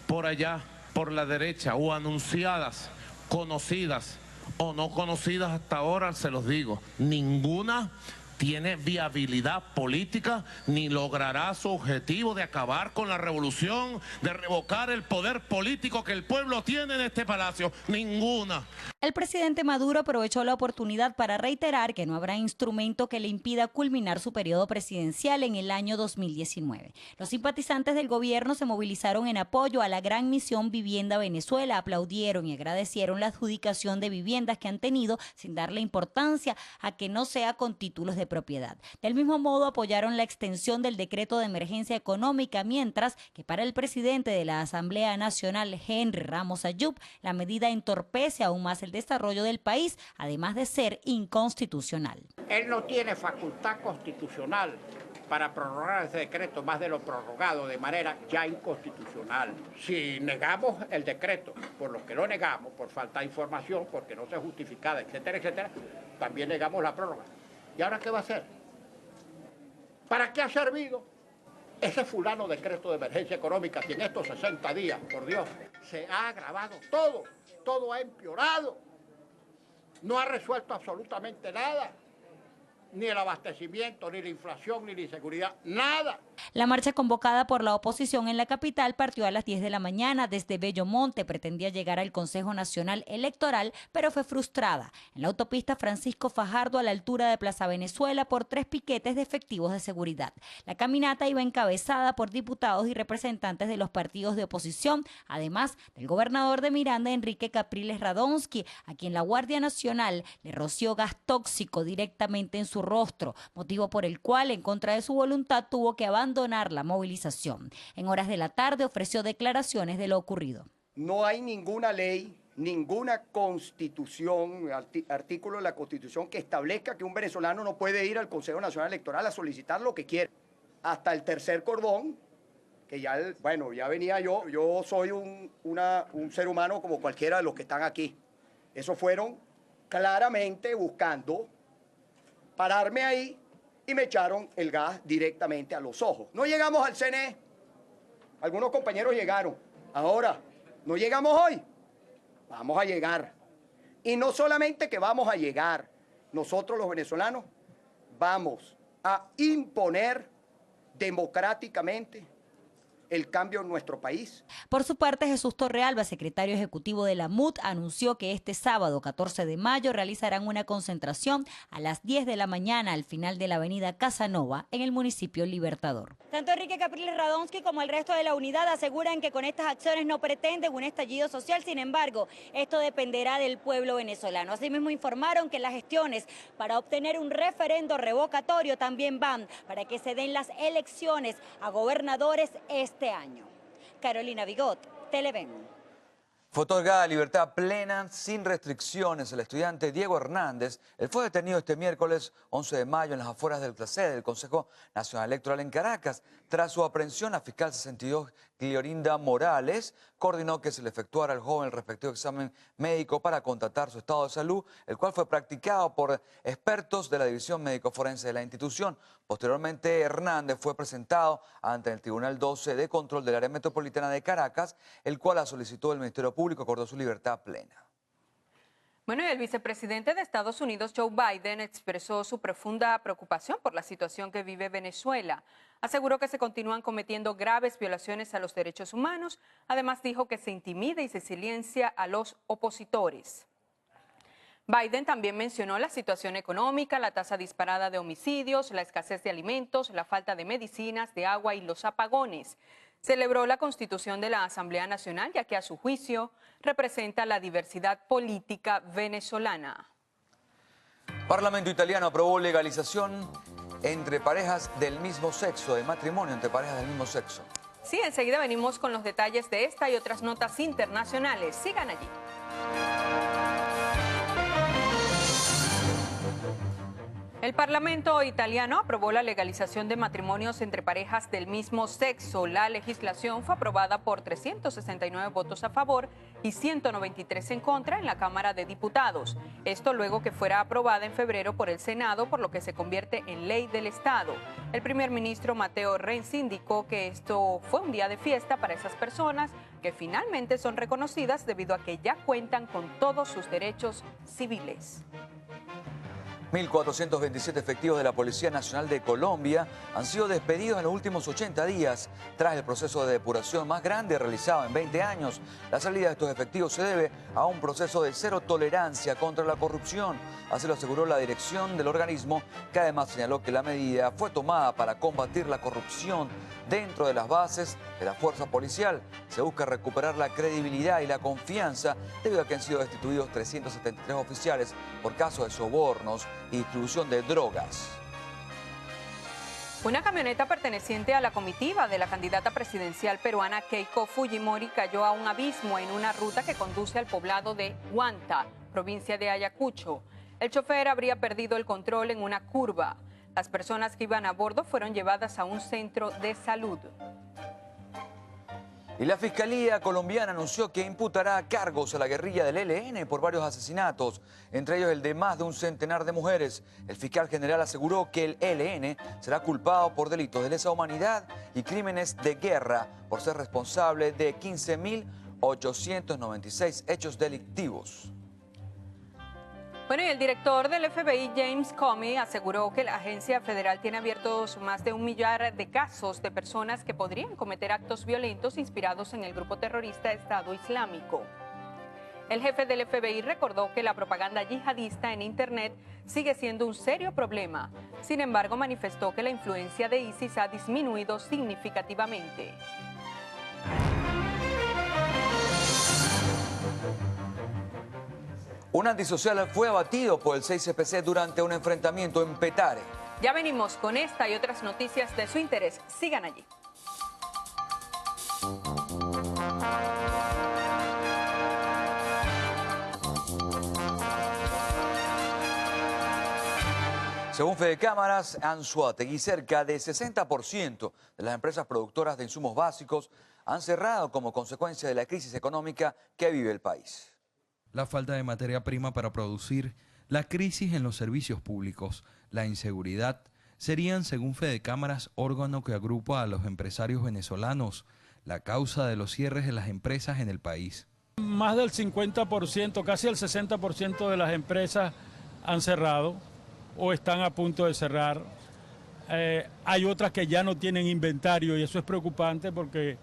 por allá, por la derecha o anunciadas, conocidas o no conocidas hasta ahora, se los digo, ninguna tiene viabilidad política ni logrará su objetivo de acabar con la revolución, de revocar el poder político que el pueblo tiene en este palacio. Ninguna. El presidente Maduro aprovechó la oportunidad para reiterar que no habrá instrumento que le impida culminar su periodo presidencial en el año 2019. Los simpatizantes del gobierno se movilizaron en apoyo a la gran misión Vivienda Venezuela, aplaudieron y agradecieron la adjudicación de viviendas que han tenido sin darle importancia a que no sea con títulos de propiedad. Del mismo modo apoyaron la extensión del decreto de emergencia económica, mientras que para el presidente de la Asamblea Nacional, Henry Ramos Ayub, la medida entorpece aún más el desarrollo del país, además de ser inconstitucional. Él no tiene facultad constitucional para prorrogar ese decreto más de lo prorrogado de manera ya inconstitucional. Si negamos el decreto, por lo que lo negamos, por falta de información, porque no se justificada, etcétera, etcétera, también negamos la prórroga. ¿Y ahora qué va a hacer? ¿Para qué ha servido ese fulano decreto de emergencia económica si en estos 60 días, por Dios, se ha agravado todo, todo ha empeorado, no ha resuelto absolutamente nada? Ni el abastecimiento, ni la inflación, ni la inseguridad, nada. La marcha convocada por la oposición en la capital partió a las 10 de la mañana desde Bellomonte. Pretendía llegar al Consejo Nacional Electoral, pero fue frustrada en la autopista Francisco Fajardo a la altura de Plaza Venezuela por 3 piquetes de efectivos de seguridad. La caminata iba encabezada por diputados y representantes de los partidos de oposición, además del gobernador de Miranda, Enrique Capriles Radonsky, a quien la Guardia Nacional le roció gas tóxico directamente en su rostro, motivo por el cual, en contra de su voluntad, tuvo que abandonar la movilización. En horas de la tarde ofreció declaraciones de lo ocurrido. No hay ninguna ley, ninguna constitución, artículo de la Constitución que establezca que un venezolano no puede ir al Consejo Nacional Electoral a solicitar lo que quiere. Hasta el tercer cordón, que ya, bueno, ya venía yo soy un ser humano como cualquiera de los que están aquí. Eso fueron claramente buscando pararme ahí y me echaron el gas directamente a los ojos. No llegamos al CNE. Algunos compañeros llegaron. Ahora, ¿no llegamos hoy? Vamos a llegar. Y no solamente que vamos a llegar, nosotros los venezolanos vamos a imponer democráticamente el cambio en nuestro país. Por su parte, Jesús Torrealba, secretario ejecutivo de la MUD, anunció que este sábado 14 de mayo realizarán una concentración a las 10 de la mañana al final de la avenida Casanova en el municipio Libertador. Tanto Enrique Capriles Radonsky como el resto de la unidad aseguran que con estas acciones no pretenden un estallido social, sin embargo, esto dependerá del pueblo venezolano. Asimismo informaron que las gestiones para obtener un referendo revocatorio también van para que se den las elecciones a gobernadores este año. Carolina Bigot, Televen. Fue otorgada libertad plena, sin restricciones. El estudiante Diego Hernández, él fue detenido este miércoles 11 de mayo en las afueras del sede del Consejo Nacional Electoral en Caracas. Tras su aprehensión, la fiscal 62 Cleorinda Morales coordinó que se le efectuara al joven el respectivo examen médico para constatar su estado de salud, el cual fue practicado por expertos de la División Médico Forense de la institución. Posteriormente, Hernández fue presentado ante el Tribunal 12 de Control del Área Metropolitana de Caracas, el cual a solicitud del Ministerio Público acordó su libertad plena. Bueno, y el vicepresidente de Estados Unidos, Joe Biden, expresó su profunda preocupación por la situación que vive Venezuela. Aseguró que se continúan cometiendo graves violaciones a los derechos humanos. Además, dijo que se intimida y se silencia a los opositores. Biden también mencionó la situación económica, la tasa disparada de homicidios, la escasez de alimentos, la falta de medicinas, de agua y los apagones. Celebró la constitución de la Asamblea Nacional, ya que a su juicio representa la diversidad política venezolana. Parlamento italiano aprobó legalización entre parejas del mismo sexo, de matrimonio entre parejas del mismo sexo. Sí, enseguida venimos con los detalles de esta y otras notas internacionales. Sigan allí. El Parlamento italiano aprobó la legalización de matrimonios entre parejas del mismo sexo. La legislación fue aprobada por 369 votos a favor y 193 en contra en la Cámara de Diputados. Esto luego que fuera aprobada en febrero por el Senado, por lo que se convierte en ley del Estado. El primer ministro Matteo Renzi indicó que esto fue un día de fiesta para esas personas que finalmente son reconocidas debido a que ya cuentan con todos sus derechos civiles. 1.427 efectivos de la Policía Nacional de Colombia han sido despedidos en los últimos 80 días tras el proceso de depuración más grande realizado en 20 años. La salida de estos efectivos se debe a un proceso de cero tolerancia contra la corrupción. Así lo aseguró la dirección del organismo, que además señaló que la medida fue tomada para combatir la corrupción dentro de las bases de la fuerza policial. Se busca recuperar la credibilidad y la confianza debido a que han sido destituidos 373 oficiales por casos de sobornos y distribución de drogas. Una camioneta perteneciente a la comitiva de la candidata presidencial peruana Keiko Fujimori cayó a un abismo en una ruta que conduce al poblado de Huanta, provincia de Ayacucho. El chofer habría perdido el control en una curva. Las personas que iban a bordo fueron llevadas a un centro de salud. Y la Fiscalía colombiana anunció que imputará cargos a la guerrilla del ELN por varios asesinatos, entre ellos el de más de un centenar de mujeres. El fiscal general aseguró que el ELN será culpado por delitos de lesa humanidad y crímenes de guerra por ser responsable de 15.896 hechos delictivos. Bueno, y el director del FBI, James Comey, aseguró que la agencia federal tiene abiertos más de 1 millar de casos de personas que podrían cometer actos violentos inspirados en el grupo terrorista Estado Islámico. El jefe del FBI recordó que la propaganda yihadista en Internet sigue siendo un serio problema. Sin embargo, manifestó que la influencia de ISIS ha disminuido significativamente. Un antisocial fue abatido por el 6CPC durante un enfrentamiento en Petare. Ya venimos con esta y otras noticias de su interés. Sigan allí. Según Fedecámaras, Anzoátegui, cerca de 60% de las empresas productoras de insumos básicos han cerrado como consecuencia de la crisis económica que vive el país. La falta de materia prima para producir, la crisis en los servicios públicos, la inseguridad, serían, según Fedecámaras, órgano que agrupa a los empresarios venezolanos, la causa de los cierres de las empresas en el país. Más del 50%, casi el 60% de las empresas han cerrado o están a punto de cerrar. Hay otras que ya no tienen inventario y eso es preocupante porque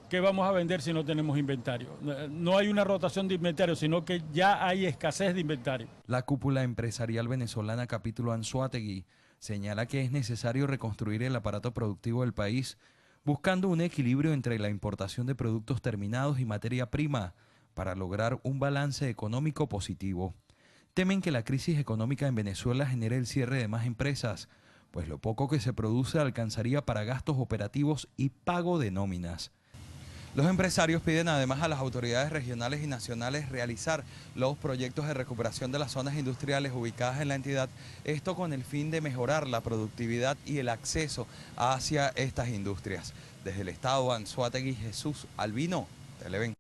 ¿qué vamos a vender si no tenemos inventario? No hay una rotación de inventario, sino que ya hay escasez de inventario. La cúpula empresarial venezolana capítulo Anzoátegui señala que es necesario reconstruir el aparato productivo del país, buscando un equilibrio entre la importación de productos terminados y materia prima para lograr un balance económico positivo. Temen que la crisis económica en Venezuela genere el cierre de más empresas, pues lo poco que se produce alcanzaría para gastos operativos y pago de nóminas. Los empresarios piden además a las autoridades regionales y nacionales realizar los proyectos de recuperación de las zonas industriales ubicadas en la entidad, esto con el fin de mejorar la productividad y el acceso hacia estas industrias. Desde el estado Anzoátegui, Jesús Albino, Televen.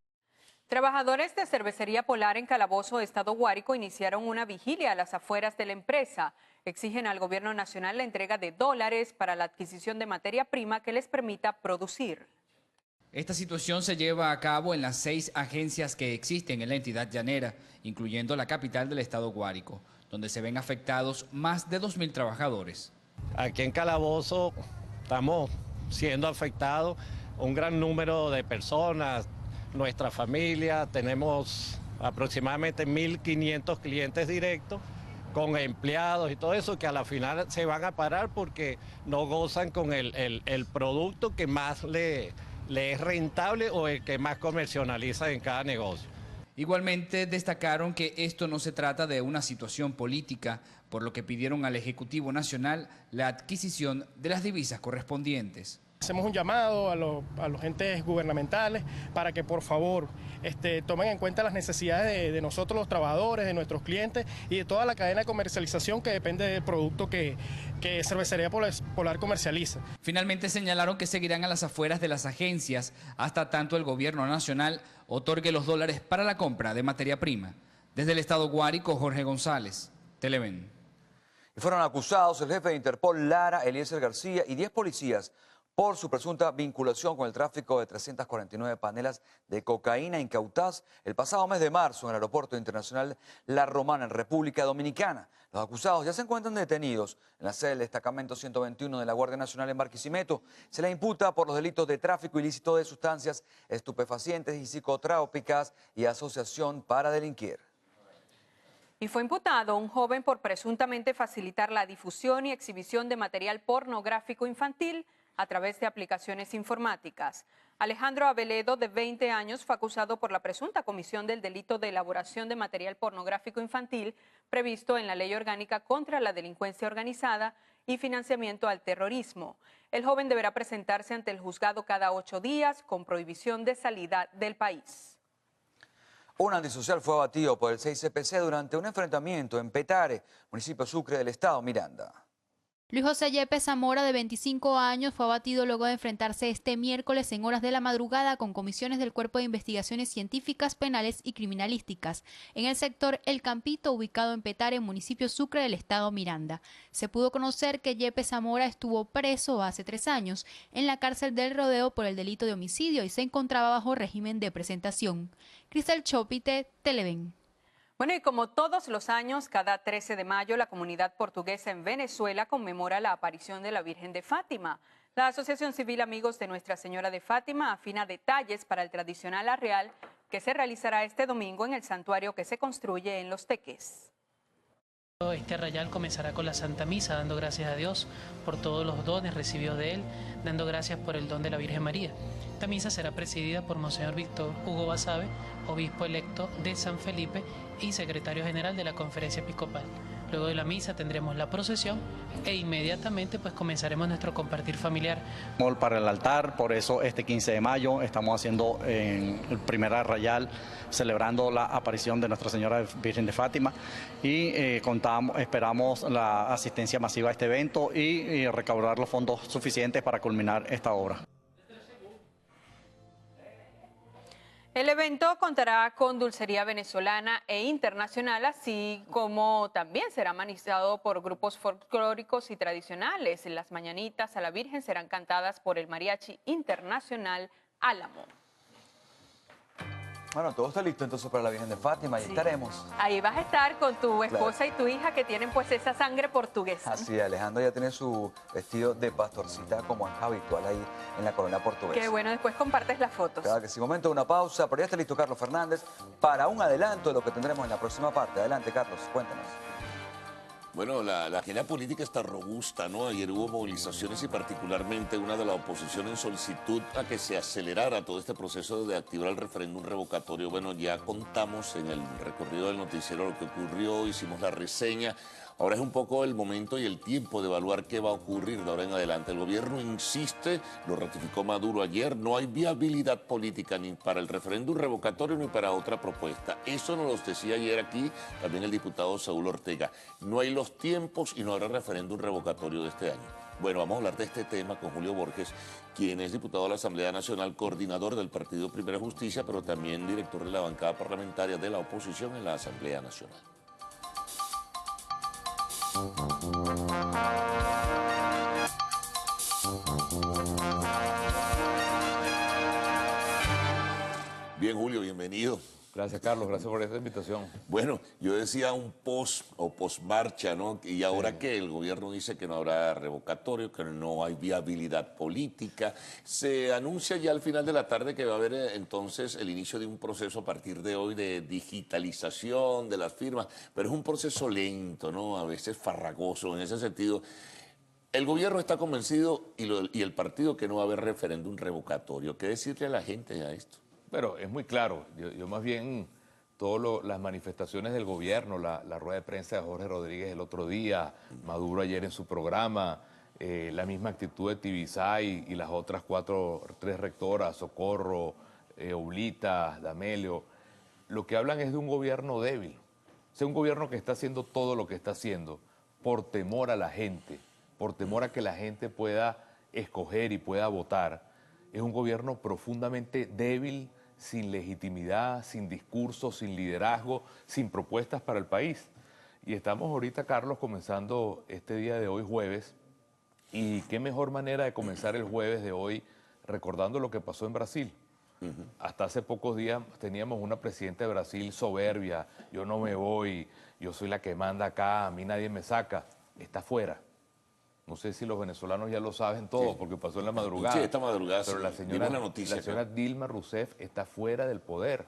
Trabajadores de Cervecería Polar en Calabozo, Estado Guárico, iniciaron una vigilia a las afueras de la empresa. Exigen al gobierno nacional la entrega de dólares para la adquisición de materia prima que les permita producir. Esta situación se lleva a cabo en las 6 agencias que existen en la entidad llanera, incluyendo la capital del estado Guárico, donde se ven afectados más de 2.000 trabajadores. Aquí en Calabozo estamos siendo afectados un gran número de personas, nuestra familia, tenemos aproximadamente 1.500 clientes directos con empleados y todo eso que a la final se van a parar porque no gozan con el producto que más le es rentable o el que más comercializa en cada negocio. Igualmente destacaron que esto no se trata de una situación política, por lo que pidieron al Ejecutivo Nacional la adquisición de las divisas correspondientes. Hacemos un llamado a los entes gubernamentales para que por favor tomen en cuenta las necesidades de nosotros los trabajadores, de nuestros clientes y de toda la cadena de comercialización que depende del producto que Cervecería Polar comercializa. Finalmente señalaron que seguirán a las afueras de las agencias hasta tanto el gobierno nacional otorgue los dólares para la compra de materia prima. Desde el estado Guárico, Jorge González, Televen. Y fueron acusados el jefe de Interpol, Lara Eliezer García, y 10 policías por su presunta vinculación con el tráfico de 349 panelas de cocaína incautadas el pasado mes de marzo en el Aeropuerto Internacional La Romana, en República Dominicana. Los acusados ya se encuentran detenidos en la sede del destacamento 121 de la Guardia Nacional en Barquisimeto. Se les imputa por los delitos de tráfico ilícito de sustancias estupefacientes y psicotrópicas y asociación para delinquir. Y fue imputado un joven por presuntamente facilitar la difusión y exhibición de material pornográfico infantil a través de aplicaciones informáticas. Alejandro Aveledo, de 20 años, fue acusado por la presunta comisión del delito de elaboración de material pornográfico infantil previsto en la Ley Orgánica contra la Delincuencia Organizada y Financiamiento al Terrorismo. El joven deberá presentarse ante el juzgado cada 8 días con prohibición de salida del país. Un antisocial fue abatido por el 6CPC durante un enfrentamiento en Petare, municipio Sucre del estado Miranda. Luis José Yepes Zamora, de 25 años, fue abatido luego de enfrentarse este miércoles en horas de la madrugada con comisiones del Cuerpo de Investigaciones Científicas, Penales y Criminalísticas en el sector El Campito, ubicado en Petare, municipio Sucre del estado Miranda. Se pudo conocer que Yepes Zamora estuvo preso hace 3 años en la cárcel del Rodeo por el delito de homicidio y se encontraba bajo régimen de presentación. Cristel Chopite, Televen. Bueno, y como todos los años, cada 13 de mayo, la comunidad portuguesa en Venezuela conmemora la aparición de la Virgen de Fátima. La Asociación Civil Amigos de Nuestra Señora de Fátima afina detalles para el tradicional arraial que se realizará este domingo en el santuario que se construye en Los Teques. Este arraial comenzará con la Santa Misa, dando gracias a Dios por todos los dones recibidos de Él, dando gracias por el don de la Virgen María. Esta misa será presidida por Monseñor Víctor Hugo Basabe, obispo electo de San Felipe y secretario general de la Conferencia Episcopal. Luego de la misa tendremos la procesión e inmediatamente pues comenzaremos nuestro compartir familiar. Para el altar, por eso este 15 de mayo estamos haciendo el primer arraial celebrando la aparición de Nuestra Señora Virgen de Fátima y esperamos la asistencia masiva a este evento y recaudar los fondos suficientes para culminar esta obra. El evento contará con dulcería venezolana e internacional, así como también será amenizado por grupos folclóricos y tradicionales. Las mañanitas a la Virgen serán cantadas por el Mariachi Internacional Álamo. Bueno, todo está listo entonces para la Virgen de Fátima, ahí estaremos. Ahí vas a estar con tu esposa y tu hija que tienen pues esa sangre portuguesa. Así, Alejandra ya tiene su vestido de pastorcita como es habitual ahí en la colonia portuguesa. Qué bueno, después compartes las fotos. Claro que sí, momento de una pausa, pero ya está listo Carlos Fernández para un adelanto de lo que tendremos en la próxima parte. Adelante, Carlos, cuéntanos. Bueno, la agenda política está robusta, ¿no? Ayer hubo movilizaciones y particularmente una de la oposición en solicitud a que se acelerara todo este proceso de activar el referéndum revocatorio. Bueno, ya contamos en el recorrido del noticiero lo que ocurrió, hicimos la reseña. Ahora es un poco el momento y el tiempo de evaluar qué va a ocurrir de ahora en adelante. El gobierno insiste, lo ratificó Maduro ayer, no hay viabilidad política ni para el referéndum revocatorio ni para otra propuesta. Eso nos lo decía ayer aquí también el diputado Saúl Ortega. No hay los tiempos y no habrá referéndum revocatorio de este año. Bueno, vamos a hablar de este tema con Julio Borges, quien es diputado de la Asamblea Nacional, coordinador del Partido Primera Justicia, pero también director de la bancada parlamentaria de la oposición en la Asamblea Nacional. Bien, Julio, bienvenido. Gracias, Carlos. Gracias por esta invitación. Bueno, yo decía un post o post-marcha, ¿no? Y ahora que el gobierno dice que no habrá revocatorio, que no hay viabilidad política, se anuncia ya al final de la tarde que va a haber entonces el inicio de un proceso a partir de hoy de digitalización de las firmas, pero es un proceso lento, ¿no? A veces farragoso en ese sentido. El gobierno está convencido y el partido que no va a haber referéndum revocatorio. ¿Qué decirle a la gente a esto? Pero es muy claro, yo más bien, todas las manifestaciones del gobierno, la rueda de prensa de Jorge Rodríguez el otro día, Maduro ayer en su programa, la misma actitud de Tibisay y las otras tres rectoras, Socorro, Oblita, D'Amelio, lo que hablan es de un gobierno débil. Es un gobierno que está haciendo todo lo que está haciendo por temor a la gente, por temor a que la gente pueda escoger y pueda votar. Es un gobierno profundamente débil, sin legitimidad, sin discurso, sin liderazgo, sin propuestas para el país. Y estamos ahorita, Carlos, comenzando este día de hoy, jueves, y qué mejor manera de comenzar el jueves de hoy recordando lo que pasó en Brasil. Hasta hace pocos días teníamos una presidenta de Brasil soberbia, yo no me voy, yo soy la que manda acá, a mí nadie me saca, está fuera. No sé si los venezolanos ya lo saben todo, porque pasó en la madrugada. Sí, esta madrugada, pero la señora Dilma Rousseff está fuera del poder.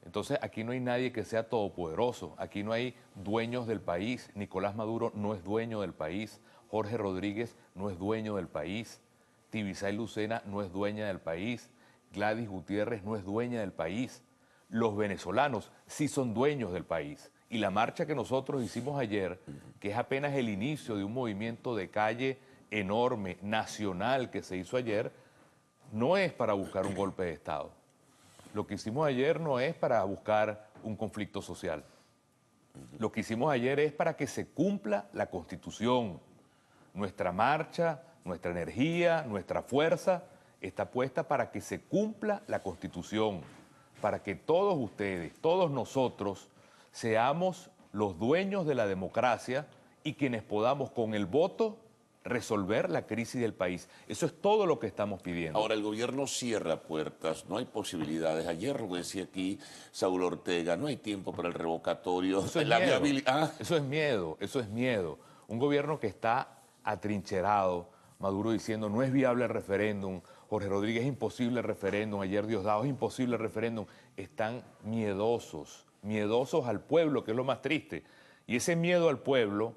Entonces aquí no hay nadie que sea todopoderoso, aquí no hay dueños del país. Nicolás Maduro no es dueño del país, Jorge Rodríguez no es dueño del país, Tibisay Lucena no es dueña del país, Gladys Gutiérrez no es dueña del país. Los venezolanos sí son dueños del país. Y la marcha que nosotros hicimos ayer, que es apenas el inicio de un movimiento de calle enorme, nacional, que se hizo ayer, no es para buscar un golpe de Estado. Lo que hicimos ayer no es para buscar un conflicto social. Lo que hicimos ayer es para que se cumpla la Constitución. Nuestra marcha, nuestra energía, nuestra fuerza está puesta para que se cumpla la Constitución, para que todos ustedes, todos nosotros, seamos los dueños de la democracia y quienes podamos con el voto resolver la crisis del país. Eso es todo lo que estamos pidiendo. Ahora, el gobierno cierra puertas, no hay posibilidades. Ayer lo decía aquí Saúl Ortega, no hay tiempo para el revocatorio. Eso es miedo. Eso es miedo, eso es miedo. Un gobierno que está atrincherado, Maduro diciendo no es viable el referéndum, Jorge Rodríguez es imposible el referéndum, ayer Diosdado es imposible el referéndum. Están miedosos al pueblo, que es lo más triste. Y ese miedo al pueblo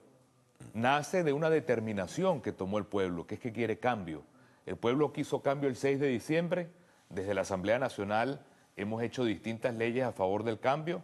nace de una determinación que tomó el pueblo, que es que quiere cambio. El pueblo quiso cambio el 6 de diciembre, desde la Asamblea Nacional hemos hecho distintas leyes a favor del cambio.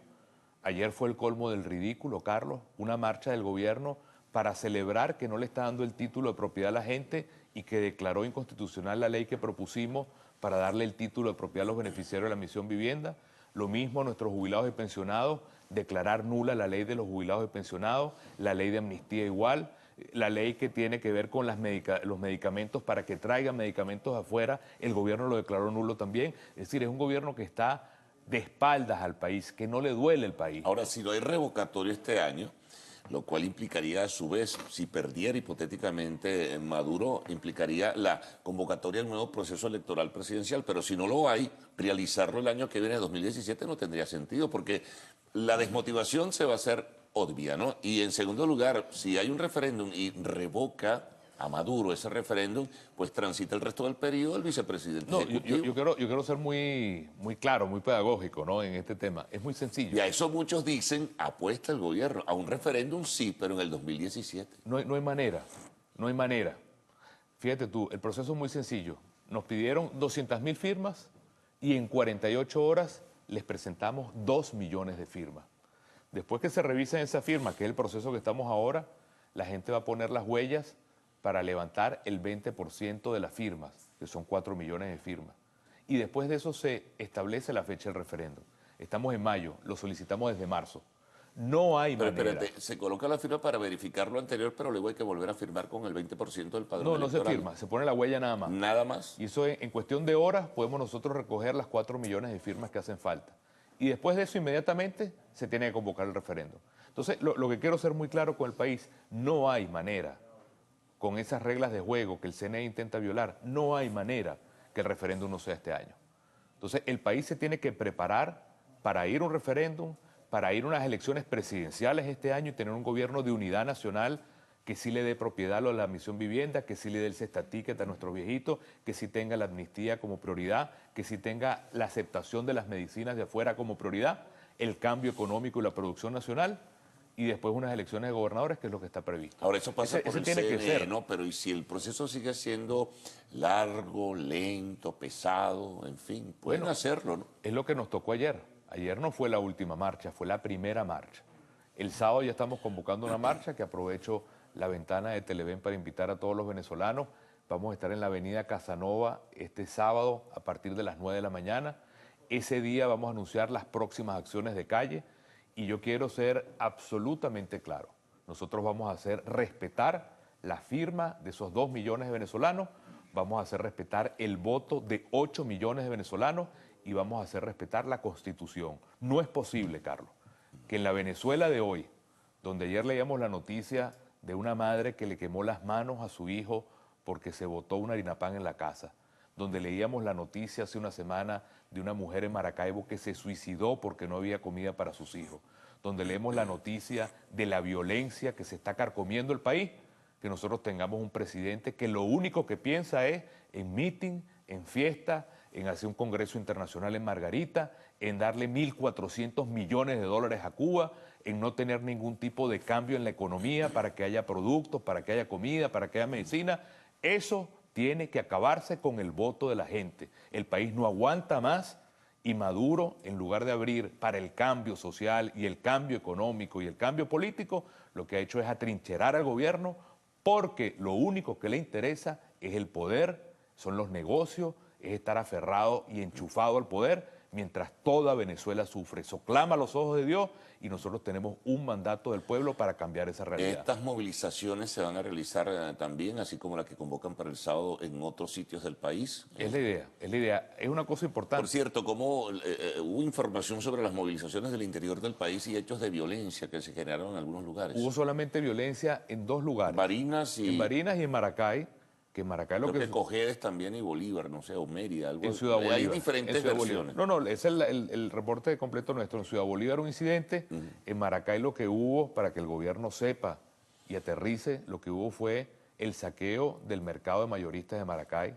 Ayer fue el colmo del ridículo, Carlos, una marcha del gobierno para celebrar que no le está dando el título de propiedad a la gente y que declaró inconstitucional la ley que propusimos para darle el título de propiedad a los beneficiarios de la Misión Vivienda. Lo mismo a nuestros jubilados y pensionados, declarar nula la ley de los jubilados y pensionados, la ley de amnistía igual, la ley que tiene que ver con los medicamentos para que traigan medicamentos afuera, el gobierno lo declaró nulo también. Es decir, es un gobierno que está de espaldas al país, que no le duele el país. Ahora, si no hay revocatorio este año, lo cual implicaría a su vez, si perdiera hipotéticamente Maduro, implicaría la convocatoria del nuevo proceso electoral presidencial, pero si no lo hay, realizarlo el año que viene, 2017, no tendría sentido, porque la desmotivación se va a hacer obvia, ¿no? Y en segundo lugar, si hay un referéndum y revoca a Maduro ese referéndum, pues transita el resto del periodo el vicepresidente ejecutivo. Yo quiero ser muy claro, muy pedagógico, ¿no?, en este tema. Es muy sencillo. Y a eso muchos dicen, apuesta el gobierno. A un referéndum sí, pero en el 2017. No hay manera. Fíjate tú, el proceso es muy sencillo. Nos pidieron 200.000 firmas y en 48 horas les presentamos 2 millones de firmas. Después que se revisen esas firmas, que es el proceso que estamos ahora, la gente va a poner las huellas para levantar el 20% de las firmas, que son 4 millones de firmas. Y después de eso se establece la fecha del referéndum. Estamos en mayo, lo solicitamos desde marzo. No hay manera. Espérate, se coloca la firma para verificar lo anterior, pero luego hay que volver a firmar con el 20% del padrón electoral. No se firma, se pone la huella nada más. Nada más. Y eso en cuestión de horas podemos nosotros recoger las 4 millones de firmas que hacen falta. Y después de eso inmediatamente se tiene que convocar el referéndum. Entonces, lo que quiero ser muy claro con el país, no hay manera, con esas reglas de juego que el CNE intenta violar, no hay manera que el referéndum no sea este año. Entonces, el país se tiene que preparar para ir a un referéndum, para ir a unas elecciones presidenciales este año y tener un gobierno de unidad nacional que sí le dé propiedad a la Misión Vivienda, que sí le dé el cesta ticket a nuestros viejitos, que sí tenga la amnistía como prioridad, que sí tenga la aceptación de las medicinas de afuera como prioridad, el cambio económico y la producción nacional, y después unas elecciones de gobernadores, que es lo que está previsto. Ahora, eso pasa por el tiene que CNE, ser, ¿no? Pero ¿y si el proceso sigue siendo largo, lento, pesado, en fin? Pueden hacerlo, ¿no? Es lo que nos tocó ayer. Ayer no fue la última marcha, fue la primera marcha. El sábado ya estamos convocando una marcha que aprovecho la ventana de Televen para invitar a todos los venezolanos. Vamos a estar en la avenida Casanova este sábado a partir de las 9 de la mañana. Ese día vamos a anunciar las próximas acciones de calle y yo quiero ser absolutamente claro. Nosotros vamos a hacer respetar la firma de esos 2 millones de venezolanos, vamos a hacer respetar el voto de 8 millones de venezolanos y vamos a hacer respetar la Constitución. No es posible, Carlos, que en la Venezuela de hoy, donde ayer leíamos la noticia de una madre que le quemó las manos a su hijo porque se botó un harinapán en la casa, donde leíamos la noticia hace una semana de una mujer en Maracaibo que se suicidó porque no había comida para sus hijos, donde leemos la noticia de la violencia que se está carcomiendo el país, que nosotros tengamos un presidente que lo único que piensa es en meeting, en fiesta, en hacer un congreso internacional en Margarita, en darle 1.400 millones de dólares a Cuba, en no tener ningún tipo de cambio en la economía para que haya productos, para que haya comida, para que haya medicina. Eso tiene que acabarse con el voto de la gente. El país no aguanta más y Maduro, en lugar de abrir para el cambio social y el cambio económico y el cambio político, lo que ha hecho es atrincherar al gobierno porque lo único que le interesa es el poder, son los negocios, es estar aferrado y enchufado al poder, mientras toda Venezuela sufre. Eso clama a los ojos de Dios y nosotros tenemos un mandato del pueblo para cambiar esa realidad. Estas movilizaciones se van a realizar también, así como la que convocan para el sábado en otros sitios del país. Es la idea, es una cosa importante. Por cierto, ¿cómo hubo información sobre las movilizaciones del interior del país y hechos de violencia que se generaron en algunos lugares? Hubo solamente violencia en 2 lugares. Barinas y... En Barinas y en Maracay. Que en Maracay lo que Cojedes también y Bolívar, no sé, o Mérida, algo. En Ciudad Bolívar. Hay diferentes versiones. No, es el reporte completo nuestro. En Ciudad Bolívar un incidente, en Maracay lo que hubo, para que el gobierno sepa y aterrice, lo que hubo fue el saqueo del mercado de mayoristas de Maracay,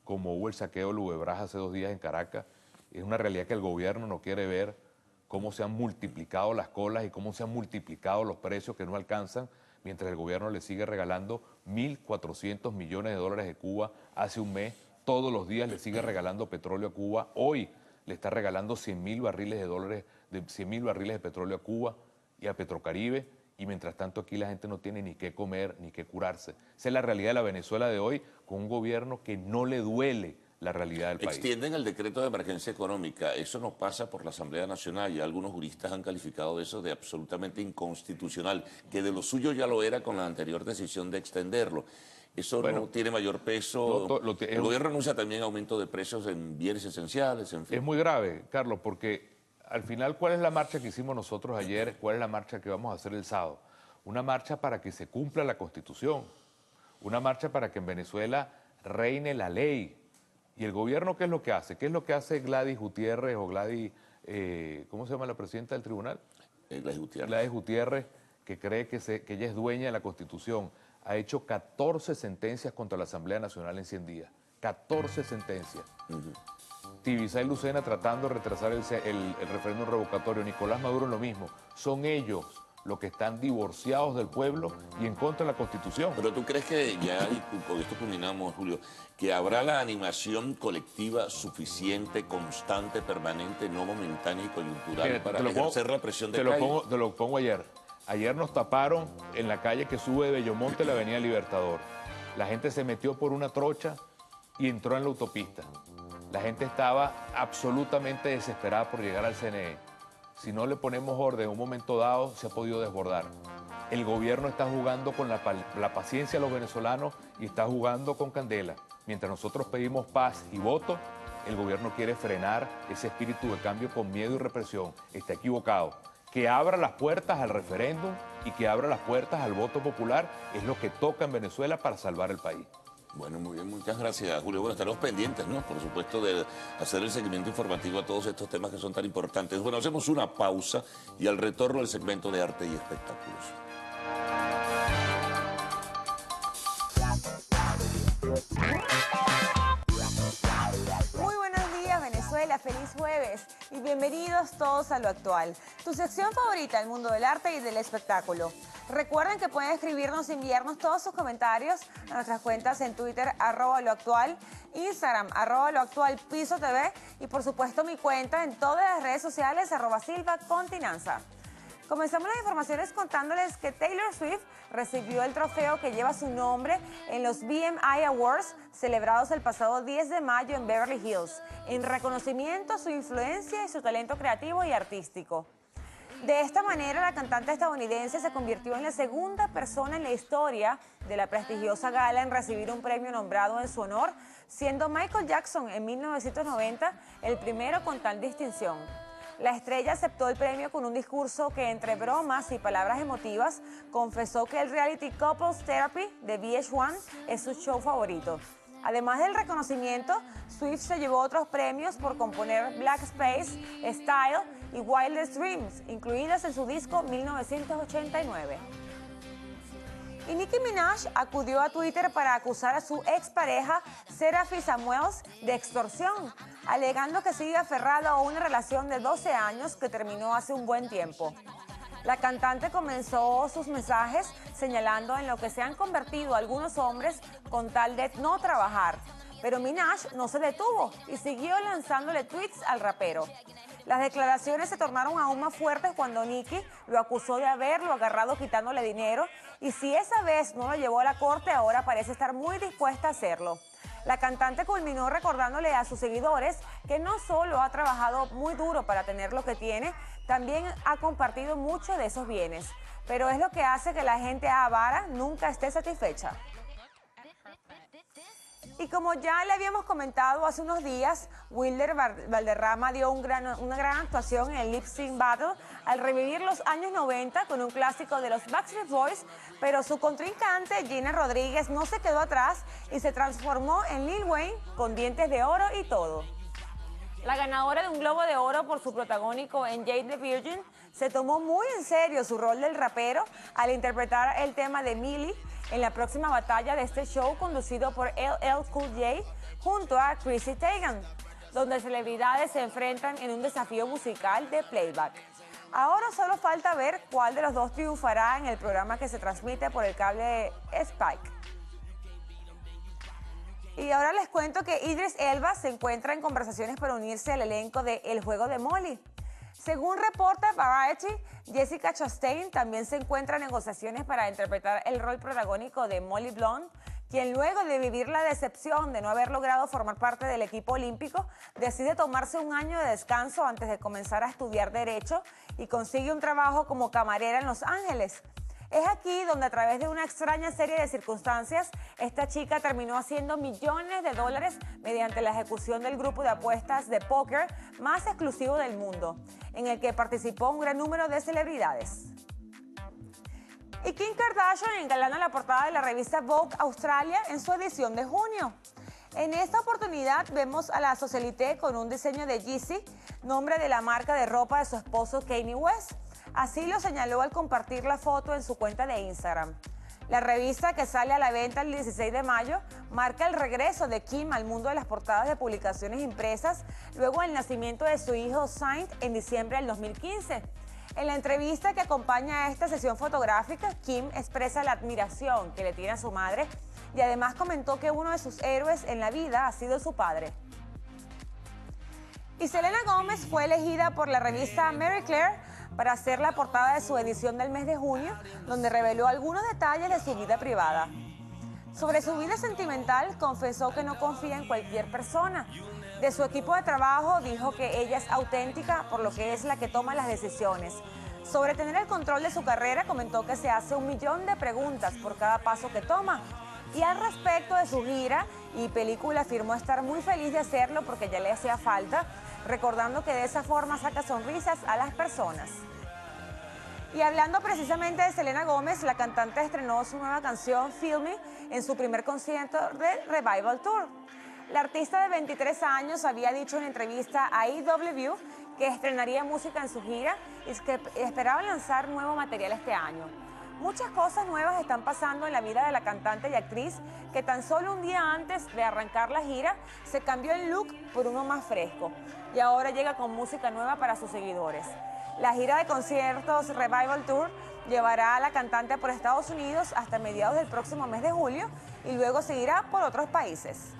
como hubo el saqueo de Lubebras hace 2 días en Caracas. Es una realidad que el gobierno no quiere ver cómo se han multiplicado las colas y cómo se han multiplicado los precios que no alcanzan, mientras el gobierno le sigue regalando 1.400 millones de dólares de Cuba hace un mes. Todos los días le sigue regalando petróleo a Cuba. Hoy le está regalando 100.000 barriles de petróleo a Cuba y a Petrocaribe. Y mientras tanto aquí la gente no tiene ni qué comer ni qué curarse. Esa es la realidad de la Venezuela de hoy, con un gobierno que no le duele la realidad del país. Extienden el decreto de emergencia económica. Eso no pasa por la Asamblea Nacional y algunos juristas han calificado eso de absolutamente inconstitucional, que de lo suyo ya lo era con la anterior decisión de extenderlo. Eso no tiene mayor peso. El gobierno anuncia también aumento de precios en bienes esenciales, en fin. Es muy grave, Carlos, porque al final, ¿cuál es la marcha que hicimos nosotros ayer? ¿Cuál es la marcha que vamos a hacer el sábado? Una marcha para que se cumpla la Constitución. Una marcha para que en Venezuela reine la ley. ¿Y el gobierno qué es lo que hace? ¿Qué es lo que hace Gladys Gutiérrez o Gladys, ¿cómo se llama la presidenta del tribunal? Gladys Gutiérrez. Gladys Gutiérrez, que cree que ella es dueña de la Constitución. Ha hecho 14 sentencias contra la Asamblea Nacional en 100 días. 14 sentencias. Tibisay y Lucena tratando de retrasar el referéndum revocatorio. Nicolás Maduro lo mismo. Son ellos los que están divorciados del pueblo y en contra de la Constitución. Pero tú crees que ya, y con esto culminamos, Julio, que habrá la animación colectiva suficiente, constante, permanente, no momentánea y coyuntural para ejercer la presión de calle? Te lo pongo ayer. Ayer nos taparon en la calle que sube de Bellomonte, la avenida Libertador. La gente se metió por una trocha y entró en la autopista. La gente estaba absolutamente desesperada por llegar al CNE. Si no le ponemos orden en un momento dado, se ha podido desbordar. El gobierno está jugando con la paciencia de los venezolanos y está jugando con candela. Mientras nosotros pedimos paz y voto, el gobierno quiere frenar ese espíritu de cambio con miedo y represión. Está equivocado. Que abra las puertas al referéndum y que abra las puertas al voto popular es lo que toca en Venezuela para salvar el país. Bueno, muy bien, muchas gracias, Julio. Bueno, estaremos pendientes, ¿no? Por supuesto, de hacer el seguimiento informativo a todos estos temas que son tan importantes. Bueno, hacemos una pausa y al retorno el segmento de arte y espectáculos. Muy buenos días, Venezuela. Feliz jueves y bienvenidos todos a Lo Actual, tu sección favorita del mundo del arte y del espectáculo. Recuerden que pueden escribirnos y enviarnos todos sus comentarios a nuestras cuentas en Twitter, @loactual, Instagram, @loactualpisotv y por supuesto mi cuenta en todas las redes sociales, @silvacontinanza. Comenzamos las informaciones contándoles que Taylor Swift recibió el trofeo que lleva su nombre en los BMI Awards celebrados el pasado 10 de mayo en Beverly Hills, en reconocimiento a su influencia y su talento creativo y artístico. De esta manera, la cantante estadounidense se convirtió en la segunda persona en la historia de la prestigiosa gala en recibir un premio nombrado en su honor, siendo Michael Jackson en 1990 el primero con tal distinción. La estrella aceptó el premio con un discurso que, entre bromas y palabras emotivas, confesó que el reality Couples Therapy de VH1 es su show favorito. Además del reconocimiento, Swift se llevó otros premios por componer Black Space, Style y Wildest Dreams, incluidas en su disco 1989. Y Nicki Minaj acudió a Twitter para acusar a su expareja, Seraphie Samuels, de extorsión, alegando que sigue aferrada a una relación de 12 años que terminó hace un buen tiempo. La cantante comenzó sus mensajes señalando en lo que se han convertido algunos hombres con tal de no trabajar. Pero Minaj no se detuvo y siguió lanzándole tweets al rapero. Las declaraciones se tornaron aún más fuertes cuando Nicki lo acusó de haberlo agarrado quitándole dinero y si esa vez no lo llevó a la corte, ahora parece estar muy dispuesta a hacerlo. La cantante culminó recordándole a sus seguidores que no solo ha trabajado muy duro para tener lo que tiene, también ha compartido mucho de esos bienes. Pero es lo que hace que la gente avara nunca esté satisfecha. Y como ya le habíamos comentado hace unos días, Wilder Valderrama dio una gran actuación en el Lip Sync Battle al revivir los años 90 con un clásico de los Backstreet Boys, pero su contrincante Gina Rodríguez no se quedó atrás y se transformó en Lil Wayne con dientes de oro y todo. La ganadora de un Globo de Oro por su protagónico en Jane the Virgin se tomó muy en serio su rol del rapero al interpretar el tema de Millie en la próxima batalla de este show conducido por LL Cool J junto a Chrissy Teigen, donde celebridades se enfrentan en un desafío musical de playback. Ahora solo falta ver cuál de los dos triunfará en el programa que se transmite por el cable de Spike. Y ahora les cuento que Idris Elba se encuentra en conversaciones para unirse al elenco de El Juego de Molly. Según reporta Variety, Jessica Chastain también se encuentra en negociaciones para interpretar el rol protagónico de Molly Blonde, quien luego de vivir la decepción de no haber logrado formar parte del equipo olímpico, decide tomarse un año de descanso antes de comenzar a estudiar Derecho y consigue un trabajo como camarera en Los Ángeles. Es aquí donde a través de una extraña serie de circunstancias, esta chica terminó haciendo millones de dólares mediante la ejecución del grupo de apuestas de póker más exclusivo del mundo, en el que participó un gran número de celebridades. Y Kim Kardashian engalana la portada de la revista Vogue Australia en su edición de junio. En esta oportunidad vemos a la socialité con un diseño de Yeezy, nombre de la marca de ropa de su esposo Kanye West. Así lo señaló al compartir la foto en su cuenta de Instagram. La revista, que sale a la venta el 16 de mayo, marca el regreso de Kim al mundo de las portadas de publicaciones impresas luego del nacimiento de su hijo Saint en diciembre del 2015. En la entrevista que acompaña a esta sesión fotográfica, Kim expresa la admiración que le tiene a su madre y además comentó que uno de sus héroes en la vida ha sido su padre. Y Selena Gómez fue elegida por la revista Marie Claire para hacer la portada de su edición del mes de junio, donde reveló algunos detalles de su vida privada. Sobre su vida sentimental, confesó que no confía en cualquier persona. De su equipo de trabajo, dijo que ella es auténtica, por lo que es la que toma las decisiones. Sobre tener el control de su carrera, comentó que se hace 1 millón de preguntas por cada paso que toma. Y al respecto de su gira y película, afirmó estar muy feliz de hacerlo porque ya le hacía falta, recordando que de esa forma saca sonrisas a las personas. Y hablando precisamente de Selena Gómez, la cantante estrenó su nueva canción, Feel Me, en su primer concierto de Revival Tour. La artista de 23 años había dicho en entrevista a EW que estrenaría música en su gira y que esperaba lanzar nuevo material este año. Muchas cosas nuevas están pasando en la vida de la cantante y actriz, que tan solo un día antes de arrancar la gira se cambió el look por uno más fresco y ahora llega con música nueva para sus seguidores. La gira de conciertos Revival Tour llevará a la cantante por Estados Unidos hasta mediados del próximo mes de julio y luego seguirá por otros países.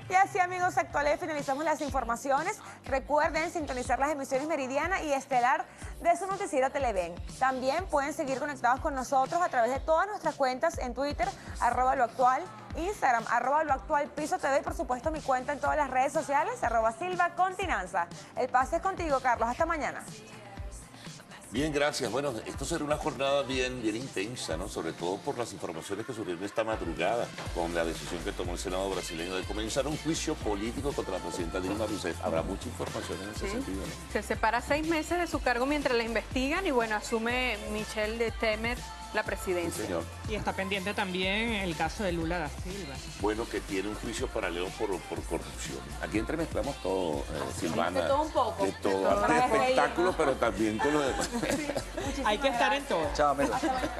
Y así, amigos actuales, finalizamos las informaciones. Recuerden sintonizar las emisiones Meridiana y Estelar de su noticiero Televen. También pueden seguir conectados con nosotros a través de todas nuestras cuentas en Twitter, @loactual, Instagram, @loactual_TV y por supuesto mi cuenta en todas las redes sociales, @silvacontinanza. El pase es contigo, Carlos. Hasta mañana. Bien, gracias. Bueno, esto será una jornada bien intensa, ¿no? Sobre todo por las informaciones que surgieron esta madrugada con la decisión que tomó el Senado brasileño de comenzar un juicio político contra la presidenta Dilma Rousseff. Habrá mucha información en ese sentido, ¿no? Se separa 6 meses de su cargo mientras la investigan y bueno, asume Michel de Temer la presidencia. Sí, señor. Y está pendiente también el caso de Lula da Silva. Bueno, que tiene un juicio paralelo por corrupción. Aquí entremezclamos todo, Silvana. De todo un poco. De todo. Arte de espectáculo, pero también con lo demás. Hay que estar en todo. Chao, amigos.